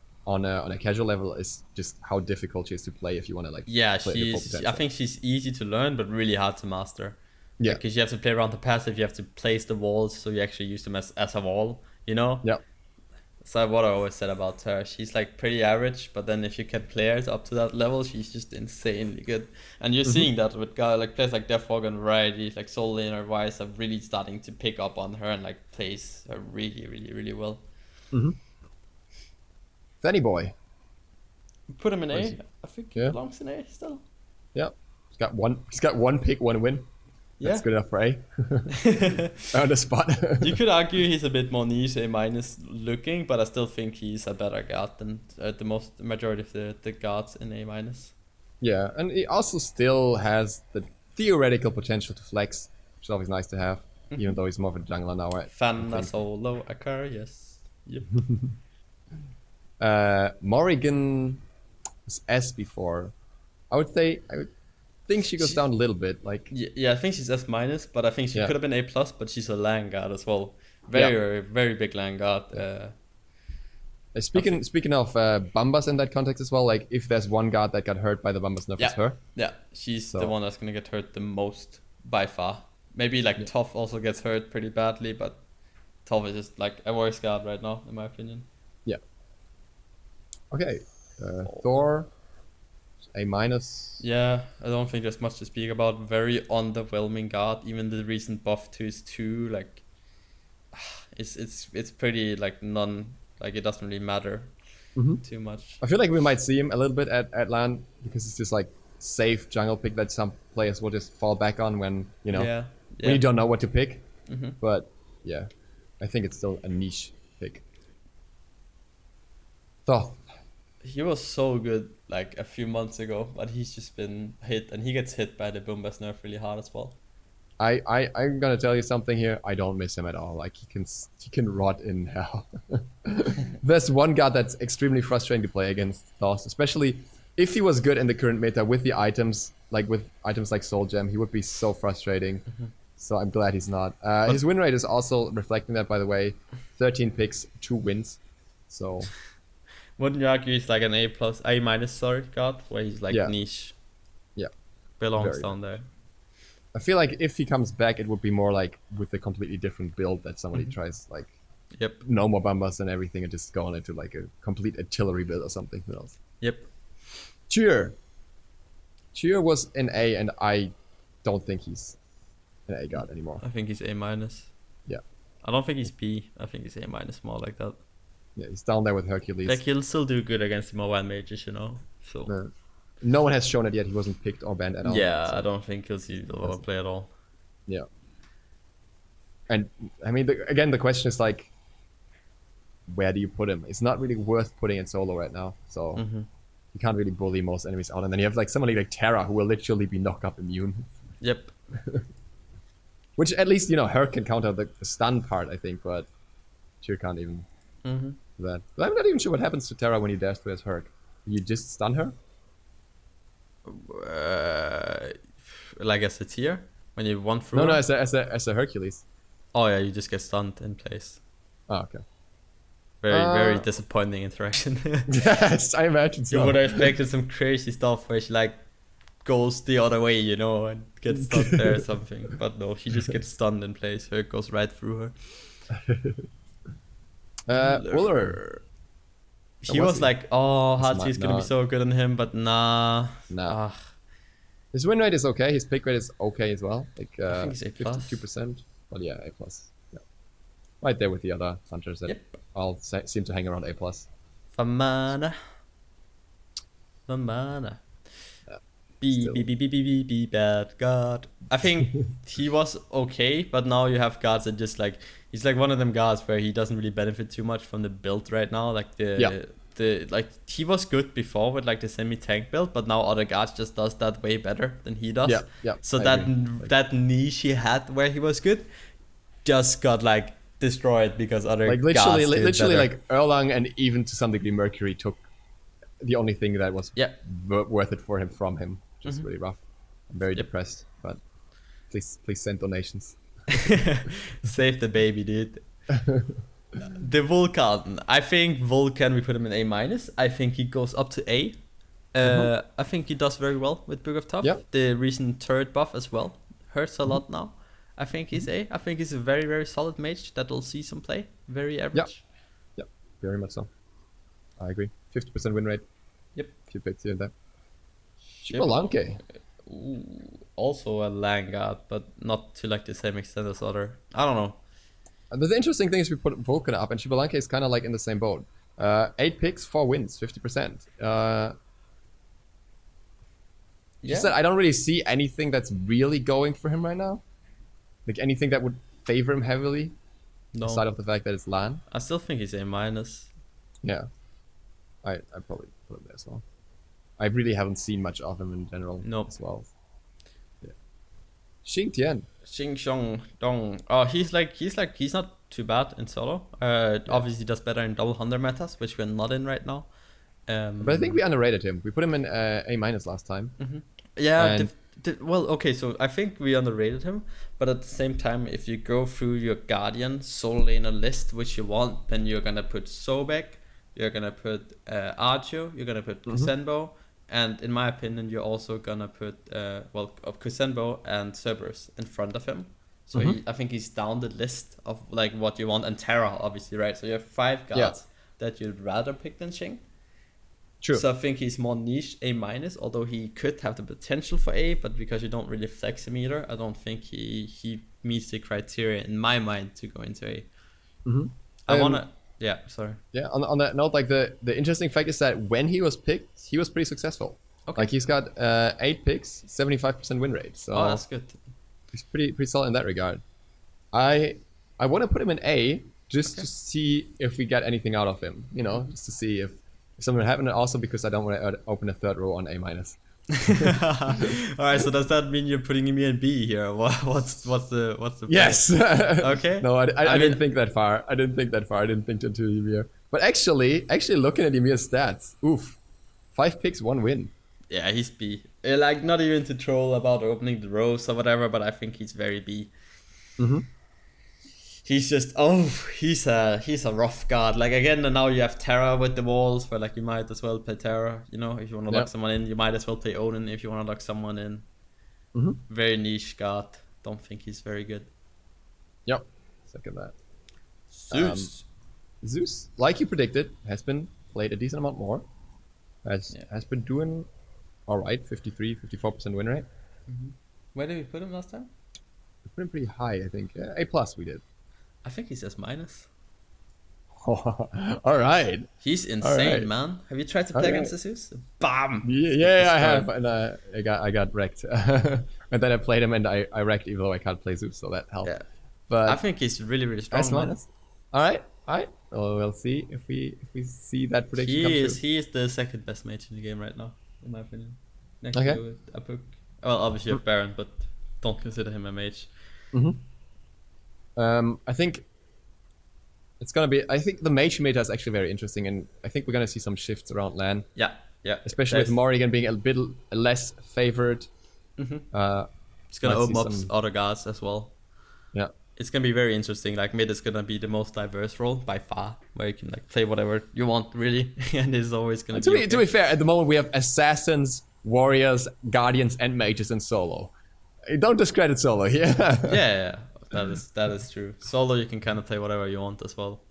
Speaker 1: a casual level, is just how difficult she is to play if you want to like.
Speaker 2: Yeah,
Speaker 1: play
Speaker 2: I think she's easy to learn, but really hard to master.
Speaker 1: Yeah.
Speaker 2: Because you have to play around the passive, you have to place the walls, so you actually use them as a wall, you know?
Speaker 1: Yeah.
Speaker 2: So what I always said about her, she's like pretty average, but then if you get players up to that level, she's just insanely good. And you're seeing that with guys like players like Defog and Variety, like Soul Lane or Wise, are really starting to pick up on her and like plays her really, really, really well.
Speaker 1: Fanny boy.
Speaker 2: Put him in A. I think he belongs in A still.
Speaker 1: Yeah. He's got one pick, one win.
Speaker 2: Yeah.
Speaker 1: That's good enough for A. On the spot.
Speaker 2: You could argue he's a bit more niche A minus looking, but I still think he's a better guard than the majority of the guards in A minus.
Speaker 1: Yeah, and he also still has the theoretical potential to flex, which is always nice to have, even though he's more of a jungler now, right?
Speaker 2: Fana solo Aquarius. Yep.
Speaker 1: Morrigan was S before. I would think she goes down a little bit. Like
Speaker 2: yeah, I think she's S minus, but I think she could have been A plus, but she's a lane guard as well. Very, very big lane guard.
Speaker 1: Speaking of Bambas in that context as well, like if there's one guard that got hurt by the Bambas nerf, it's her.
Speaker 2: Yeah, she's the one that's gonna get hurt the most by far. Maybe like Toph also gets hurt pretty badly, but Toph is just like a worse guard right now, in my opinion.
Speaker 1: Yeah. Okay. Thor, A minus.
Speaker 2: Yeah, I don't think there's much to speak about. Very underwhelming guard. Even the recent buff to his 2, like it's pretty like it doesn't really matter too much.
Speaker 1: I feel like we might see him a little bit at LAN, because it's just like safe jungle pick that some players will just fall back on when when you don't know what to pick. But yeah, I think it's still a niche pick. Thoth.
Speaker 2: He was so good like a few months ago, but he's just been hit, and he gets hit by the Boomba's nerf really hard as well.
Speaker 1: I'm gonna tell you something here. I don't miss him at all. Like he can rot in hell. There's one guard that's extremely frustrating to play against Thoth, especially if he was good in the current meta with the items, like with items like Soul Gem. He would be so frustrating. So I'm glad he's not. His win rate is also reflecting that, by the way. 13 picks, 2 wins. So.
Speaker 2: Wouldn't you argue he's like an A minus guard, where he's like niche? Yeah. Belongs down there.
Speaker 1: I feel like if he comes back, it would be more like with a completely different build that somebody tries, like no more Bambas and everything, and just go on into like a complete artillery build or something. Who knows?
Speaker 2: Yep.
Speaker 1: Cheer was in A, and I don't think he's an A guard anymore.
Speaker 2: I think he's A minus.
Speaker 1: Yeah.
Speaker 2: I don't think he's B. I think he's A minus, more like that.
Speaker 1: Yeah, he's down there with Hercules.
Speaker 2: Like he'll still do good against the mobile mages, So.
Speaker 1: No one has shown it yet. He wasn't picked or banned at all.
Speaker 2: Yeah, so. I don't think he'll see the lot of play at all.
Speaker 1: Yeah. And I mean, again, the question is like, where do you put him? It's not really worth putting in solo right now. So you can't really bully most enemies out. And then you have like somebody like Terra who will literally be knock-up immune.
Speaker 2: Yep.
Speaker 1: Which at least, her can counter the stun part, I think, but Tyr can't even do that. But I'm not even sure what happens to Terra when you dash through as Herc. You just stun her?
Speaker 2: Like as a tier? When you want through?
Speaker 1: No, as a Hercules.
Speaker 2: Oh yeah, you just get stunned in place.
Speaker 1: Oh, okay.
Speaker 2: Very disappointing interaction.
Speaker 1: Yes, I imagine so.
Speaker 2: You would have expected some crazy stuff where she like goes the other way, and gets stunned there or something. But no, she just gets stunned in place. Her goes right through her.
Speaker 1: Uller.
Speaker 2: He was like, Hatzi's gonna be so good on him, but nah.
Speaker 1: His win rate is okay. His pick rate is okay as well. Like
Speaker 2: I think it's A+.
Speaker 1: 52%. Well, yeah, A+. Yeah. Right there with the other hunters that all seem to hang around A+.
Speaker 2: Famana. my mana.
Speaker 1: Yeah,
Speaker 2: Be bad god. I think he was okay, but now you have gods that just like he's like one of them gods where he doesn't really benefit too much from the build right now. Like the like he was good before with like the semi-tank build, but now other gods just does that way better than he does.
Speaker 1: Yeah.
Speaker 2: So that niche he had where he was good just got like destroyed because other
Speaker 1: like
Speaker 2: gods
Speaker 1: literally like Erlang and even to some degree Mercury took the only thing that was worth it for him from him. Just really rough. I'm very depressed, but please send donations.
Speaker 2: Save the baby, dude. The Vulcan. I think Vulcan, we put him in A-. I think he goes up to A. I think he does very well with Book of Tough.
Speaker 1: Yep.
Speaker 2: The recent turret buff as well hurts a lot now. I think he's A. I think he's a very, very solid mage that will see some play. Very average.
Speaker 1: Yep, very much so. I agree. 50% win rate.
Speaker 2: Yep.
Speaker 1: Few picks here and there. Chimpazilla.
Speaker 2: Also a land god, but not to like the same extent as other. I don't know.
Speaker 1: But the interesting thing is we put Vulcan up, and Chimpazilla is kind of like in the same boat. 8 picks, 4 wins, 50%. Just that I don't really see anything that's really going for him right now. Like anything that would favor him heavily.
Speaker 2: No.
Speaker 1: Aside of the fact that it's LAN.
Speaker 2: I still think he's A-.
Speaker 1: Yeah. I probably put him there as well. I really haven't seen much of him in general as well. Yeah. Xing Tian.
Speaker 2: Xing Xiong Dong. Oh, he's not too bad in solo. Obviously he does better in double 100 metas, which we're not in right now.
Speaker 1: But I think we underrated him. We put him in A- last time.
Speaker 2: Yeah. Well, okay, so I think we underrated him, but at the same time, if you go through your Guardian solo laner list, which you want, then you're gonna put Sobek, you're gonna put Archo, you're gonna put Kusenbo, and in my opinion, you're also gonna put Kusenbo and Cerberus in front of him. So I think he's down the list of like what you want, and Terra, obviously, right? So you have 5 gods that you'd rather pick than Xing.
Speaker 1: True.
Speaker 2: So I think he's more niche A-, although he could have the potential for A, but because you don't really flex him either, I don't think he meets the criteria in my mind to go into A. I wanna sorry.
Speaker 1: Yeah, on that note, like the interesting fact is that when he was picked, he was pretty successful. Okay. Like he's got 8 picks, 75% win rate. So
Speaker 2: that's good.
Speaker 1: He's pretty solid in that regard. I want to put him in A just to see if we get anything out of him. You know, just to see if something happened, and also because I don't want to open a third row on A-.
Speaker 2: Alright, so does that mean you're putting me in B here? What's the
Speaker 1: yes.
Speaker 2: Okay.
Speaker 1: No, I didn't think that far. I didn't think into Ymir. But actually looking at Ymir's stats, 5 picks, 1 win.
Speaker 2: Yeah, he's B. Like not even to troll about opening the rows or whatever, but I think he's very B. He's just he's a rough god. Like again, and now you have Terra with the walls, where like you might as well play Terra. You know, if you want to lock someone in, you might as well play Odin if you want to lock someone in. Very niche god. Don't think he's very good.
Speaker 1: Yep, second that.
Speaker 2: Zeus,
Speaker 1: like you predicted, has been played a decent amount more. Has been doing all right, 54% win rate.
Speaker 2: Where did we put him last time?
Speaker 1: We put him pretty high, I think. A+ we did.
Speaker 2: I think he says minus.
Speaker 1: All right.
Speaker 2: He's insane, man. Have you tried to play against Zeus? Bam!
Speaker 1: Yeah, I have, and I got wrecked. And then I played him, and I wrecked, even though I can't play Zeus, so that helped. Yeah. But
Speaker 2: I think he's really, really strong.
Speaker 1: minus. All right. Well, we'll see if we see that prediction come true.
Speaker 2: He is the second best mage in the game right now, in my opinion. Next to Apuk. Well, obviously you have Baron, but don't consider him a mage.
Speaker 1: I think it's gonna be. I think the mage meta is actually very interesting, and I think we're gonna see some shifts around LAN.
Speaker 2: Yeah.
Speaker 1: Especially with Morrigan being a bit less favored.
Speaker 2: It's gonna open up other guards as well.
Speaker 1: Yeah.
Speaker 2: It's gonna be very interesting. Like mid is gonna be the most diverse role by far, where you can like play whatever you want really, and it's always gonna be.
Speaker 1: To be fair, at the moment we have assassins, warriors, guardians, and mages in solo. Don't discredit solo here.
Speaker 2: Yeah. That is true. Solo you can kind of play whatever you want as well.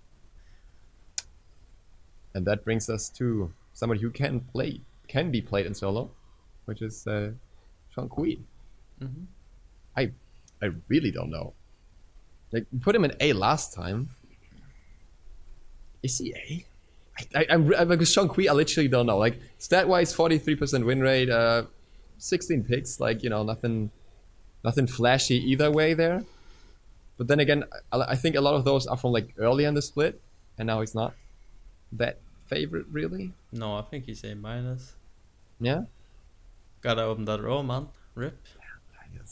Speaker 1: And that brings us to somebody who can be played in solo, which is Sean Queen. I really don't know. Like, we put him in A last time. Is he A? I'm like Shang-Kui, I literally don't know. Like stat-wise, 43% win rate, 16 picks. Like, you know, nothing flashy either way there. But then again, I think a lot of those are from like early in the split, and now he's not that favorite really.
Speaker 2: No, I think he's A minus.
Speaker 1: Yeah.
Speaker 2: Gotta open that row, man. Rip.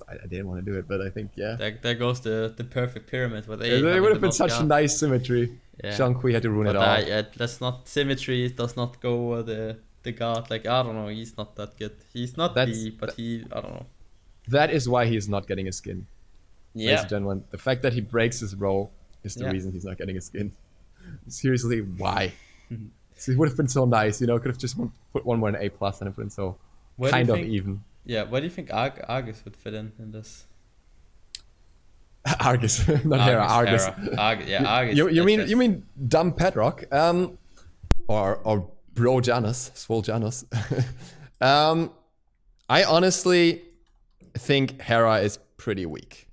Speaker 1: I didn't want to do it, but I think
Speaker 2: There goes the perfect pyramid with A.
Speaker 1: It would have been such a nice symmetry.
Speaker 2: Yeah.
Speaker 1: Shang-Kui had to ruin it all.
Speaker 2: Yeah, that's not symmetry. It does not go the god. Like, I don't know. He's not that good. He's not B, but I don't know.
Speaker 1: That is why he's not getting a skin.
Speaker 2: Yeah.
Speaker 1: Ladies and gentlemen, the fact that he breaks his row is the reason he's not getting a skin. Seriously, why? So it would have been so nice, you know. Could have just put one more in A+, and it would have been so kind of even.
Speaker 2: Yeah, where do you think Argus would fit in this?
Speaker 1: Argus, not Hera. Argus.
Speaker 2: Argus.
Speaker 1: You mean dumb Pedrock? Or bro Janus, swole Janus. I honestly think Hera is pretty weak.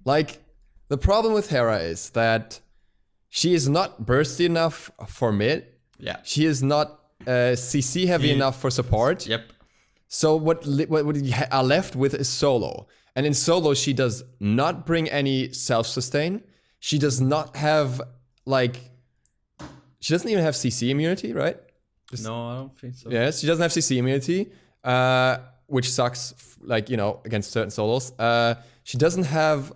Speaker 1: Like, the problem with Hera is that she is not bursty enough for mid.
Speaker 2: Yeah.
Speaker 1: She is not CC heavy enough for support.
Speaker 2: Yep.
Speaker 1: So what you are left with is solo. And in solo, she does not bring any self-sustain. She does not have, like... She doesn't even have CC immunity, right?
Speaker 2: No, I don't think so.
Speaker 1: Yes, she doesn't have CC immunity, which sucks, like, you know, against certain solos. She doesn't have,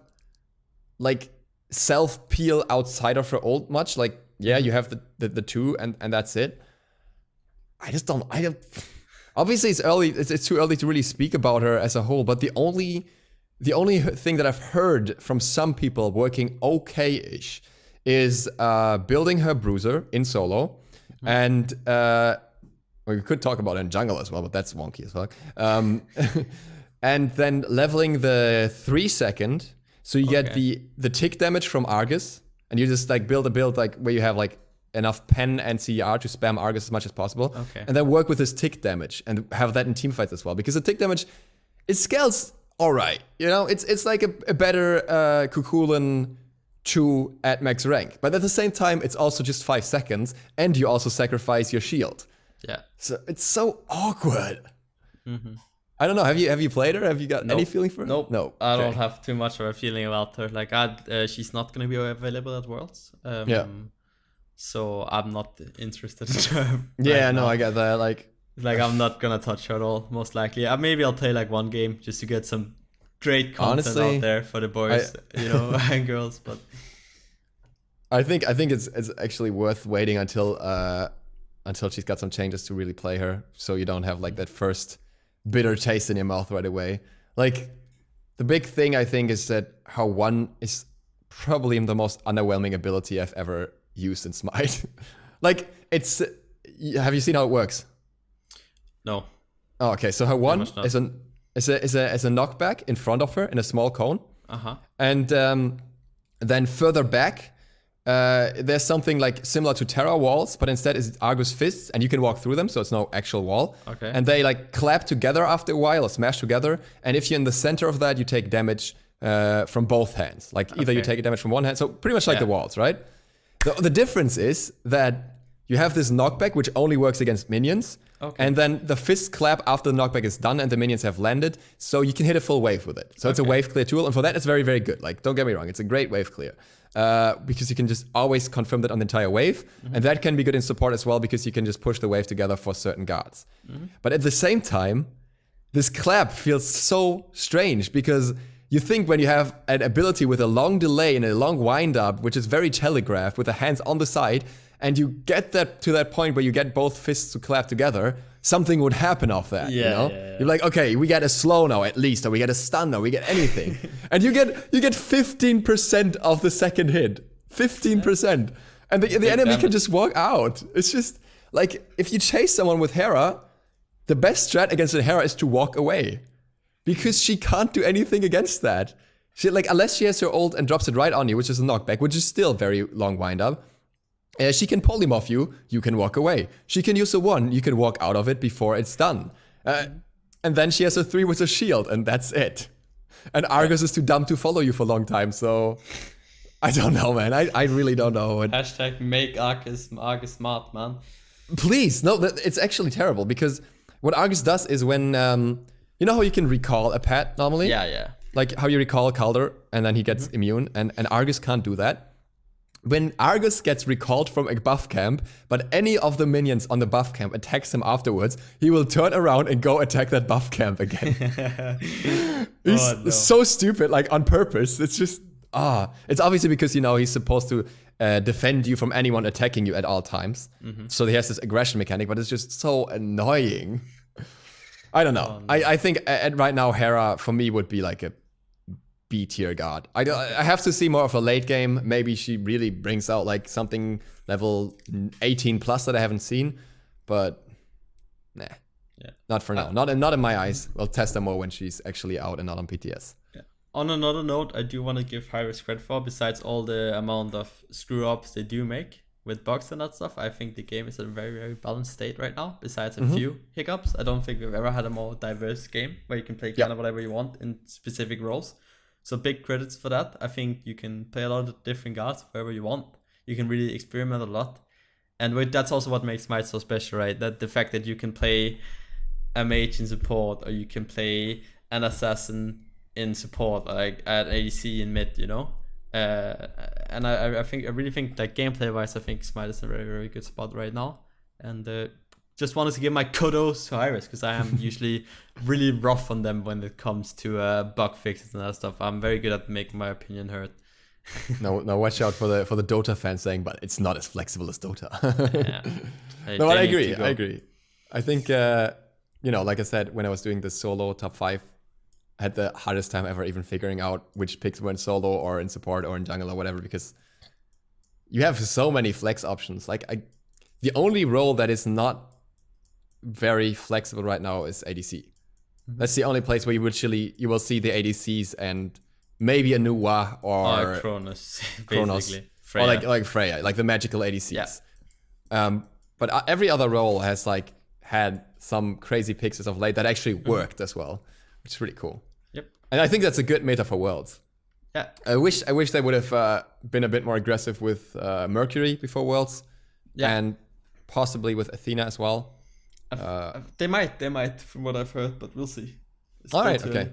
Speaker 1: like, self-peel outside of her ult much. Like, yeah, you have the two, and that's it. I don't... Obviously, it's early. It's too early to really speak about her as a whole. But the only thing that I've heard from some people working okay-ish is building her bruiser in solo, and we could talk about it in jungle as well, but that's wonky as fuck. And then leveling the 3-second, so you get the tick damage from Argus, and you just like build a build like where you have like enough pen and CR to spam Argus as much as possible. And then work with this tick damage and have that in teamfights as well. Because the tick damage, it scales alright. You know, it's like a better Kukulin 2 at max rank. But at the same time, it's also just 5 seconds, and you also sacrifice your shield. Yeah. So it's so awkward. I don't know. Have you played her? Have you got any feeling for her?
Speaker 2: Nope.
Speaker 1: No.
Speaker 2: I don't have too much of a feeling about her. Like, she's not gonna be available at Worlds. So I'm not interested in her.
Speaker 1: Yeah, no, I get that. Like
Speaker 2: I'm not gonna touch her at all, most likely. Maybe I'll play like one game just to get some great content out there for the boys, you know, and girls. But
Speaker 1: I think it's actually worth waiting until she's got some changes to really play her, so you don't have like that first bitter taste in your mouth right away. Like, the big thing I think is that her 1 is probably the most underwhelming ability I've ever used in Smite. Like, it's... Have you seen how it works?
Speaker 2: No.
Speaker 1: Oh, okay. So her 1 is a knockback in front of her in a small cone. And then further back, there's something like similar to Terra walls, but instead it's Argus fists, and you can walk through them, so it's no actual wall. And they like clap together after a while, or smash together. And if you're in the center of that, you take damage from both hands. Like, either you take damage from one hand, so pretty much like the walls, right? The difference is that you have this knockback, which only works against minions. And then the fist clap after the knockback is done and the minions have landed, so you can hit a full wave with it. So it's a wave clear tool, and for that it's very, very good. Like, don't get me wrong, it's a great wave clear. Because you can just always confirm that on the entire wave. And that can be good in support as well, because you can just push the wave together for certain guards. But at the same time, this clap feels so strange, because you think when you have an ability with a long delay and a long wind-up, which is very telegraphed, with the hands on the side, and you get that to that point where you get both fists to clap together, something would happen off that, you know? You're like, okay, we get a slow now at least, or we get a stun now, we get anything. And you get 15% of the second hit. 15%. And the enemy can just walk out. It's just, like, if you chase someone with Hera, the best strat against a Hera is to walk away. Because she can't do anything against that. She, like, unless she has her ult and drops it right on you, which is a knockback, which is still very long wind-up. She can polymorph you, you can walk away. She can use a 1, you can walk out of it before it's done. And then she has a 3 with a shield, and that's it. And Argus is too dumb to follow you for a long time, so... I don't know, man. I really don't know.
Speaker 2: Hashtag make Argus smart, man.
Speaker 1: Please, no, it's actually terrible because what Argus does is when, you know how you can recall a pet normally?
Speaker 2: Yeah.
Speaker 1: Like how you recall Calder and then he gets immune, and Argus can't do that. When Argus gets recalled from a buff camp, but any of the minions on the buff camp attacks him afterwards, he will turn around and go attack that buff camp again. He's so stupid, like on purpose. It's just, it's obviously because, you know, he's supposed to defend you from anyone attacking you at all times. So he has this aggression mechanic, but it's just so annoying. I don't know. I think right now Hera for me would be like a B tier god. I have to see more of a late game. Maybe she really brings out like something level 18 plus that I haven't seen, but nah. Yeah. Not for now. Not in my eyes. We'll test her more when she's actually out and not on PTS.
Speaker 2: Yeah. On another note, I do want to give Hi-Risk credit for, besides all the amount of screw-ups they do make with bugs and that stuff, I think the game is in a very, very balanced state right now, besides a few hiccups. I don't think we've ever had a more diverse game where you can play kind of whatever you want in specific roles. So big credits for that. I think you can play a lot of different guards wherever you want. You can really experiment a lot. And that's also what makes SMITE so special, right? That the fact that you can play a mage in support, or you can play an assassin in support, like at ADC in mid, you know? And I really think that gameplay wise, I think SMITE is in a very, very good spot right now. And just wanted to give my kudos to Hi-Risk, because I am usually really rough on them when it comes to bug fixes and that stuff. I'm very good at making my opinion heard.
Speaker 1: No, watch out for the Dota fans saying, but it's not as flexible as Dota.
Speaker 2: Yeah.
Speaker 1: I agree. I think, you know, like I said, when I was doing the solo top 5, I had the hardest time ever even figuring out which picks were in solo or in support or in jungle or whatever, because you have so many flex options. Like the only role that is not very flexible right now is ADC. That's the only place where you will see the ADCs and maybe a new Wa or
Speaker 2: Kronos,
Speaker 1: or like Freya, like the magical ADCs. Yeah. But every other role has like had some crazy picks as of late that actually worked as well, which is really cool.
Speaker 2: Yep.
Speaker 1: And I think that's a good meta for Worlds.
Speaker 2: Yeah.
Speaker 1: I wish they would have been a bit more aggressive with Mercury before Worlds, and possibly with Athena as well.
Speaker 2: They might, from what I've heard, but we'll see.
Speaker 1: All right, okay.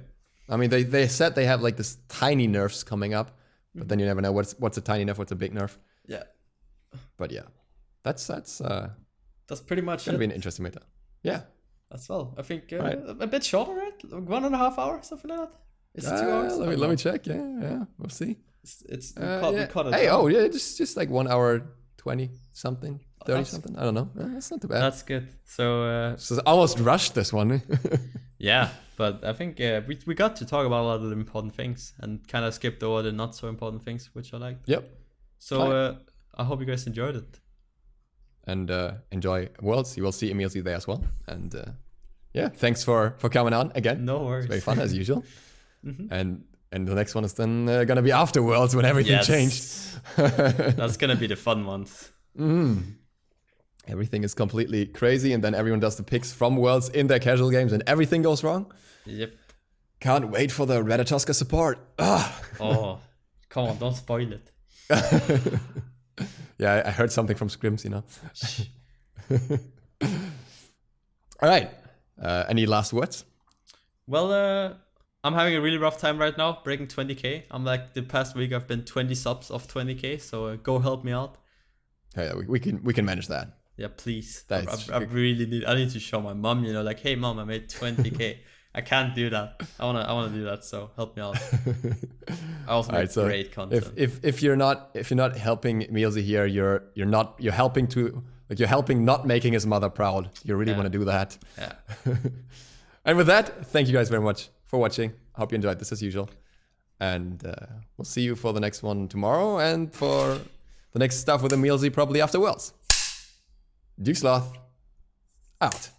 Speaker 1: I mean, they said they have like this tiny nerfs coming up, but then you never know what's a tiny nerf, what's a big nerf.
Speaker 2: Yeah.
Speaker 1: But yeah, that's
Speaker 2: pretty much
Speaker 1: gonna be an interesting meta. Yeah.
Speaker 2: As well. I think a bit shorter, right? Like 1.5 hours, something like that. It's 2 hours.
Speaker 1: Let me check. Yeah, we'll see.
Speaker 2: We cut it.
Speaker 1: Hey, just like 1 hour 20 something. 30 something. I don't know. That's not too bad.
Speaker 2: That's good. So
Speaker 1: almost rushed this one.
Speaker 2: Yeah, but I think we got to talk about a lot of the important things and kind of skipped over the not so important things, which I liked.
Speaker 1: Yep.
Speaker 2: So I hope you guys enjoyed it.
Speaker 1: And enjoy Worlds. You will see EmilZy there as well. And thanks for coming on again.
Speaker 2: No worries.
Speaker 1: It's very fun as usual. And the next one is then gonna be after Worlds when everything changed.
Speaker 2: That's gonna be the fun ones.
Speaker 1: Everything is completely crazy, and then everyone does the picks from Worlds in their casual games, and everything goes wrong.
Speaker 2: Yep.
Speaker 1: Can't wait for the Ratatoska support.
Speaker 2: Oh, come on, don't spoil it.
Speaker 1: Yeah, I heard something from Scrims, you know. All right. Any last words?
Speaker 2: Well, I'm having a really rough time right now, breaking 20k. I'm like, the past week I've been 20 subs of 20k, so go help me out.
Speaker 1: Yeah, we can manage that.
Speaker 2: Yeah, please. I really need to show my mom, you know, like, hey mom, I made 20k. I can't do that. I wanna do that, so help me out. I also make great content.
Speaker 1: If you're not helping EmilZy here, you're helping not making his mother proud. You really want to do that.
Speaker 2: Yeah.
Speaker 1: And with that, thank you guys very much for watching. I hope you enjoyed this as usual. And we'll see you for the next one tomorrow, and for the next stuff with EmilZy probably after Worlds. DukeSloth out.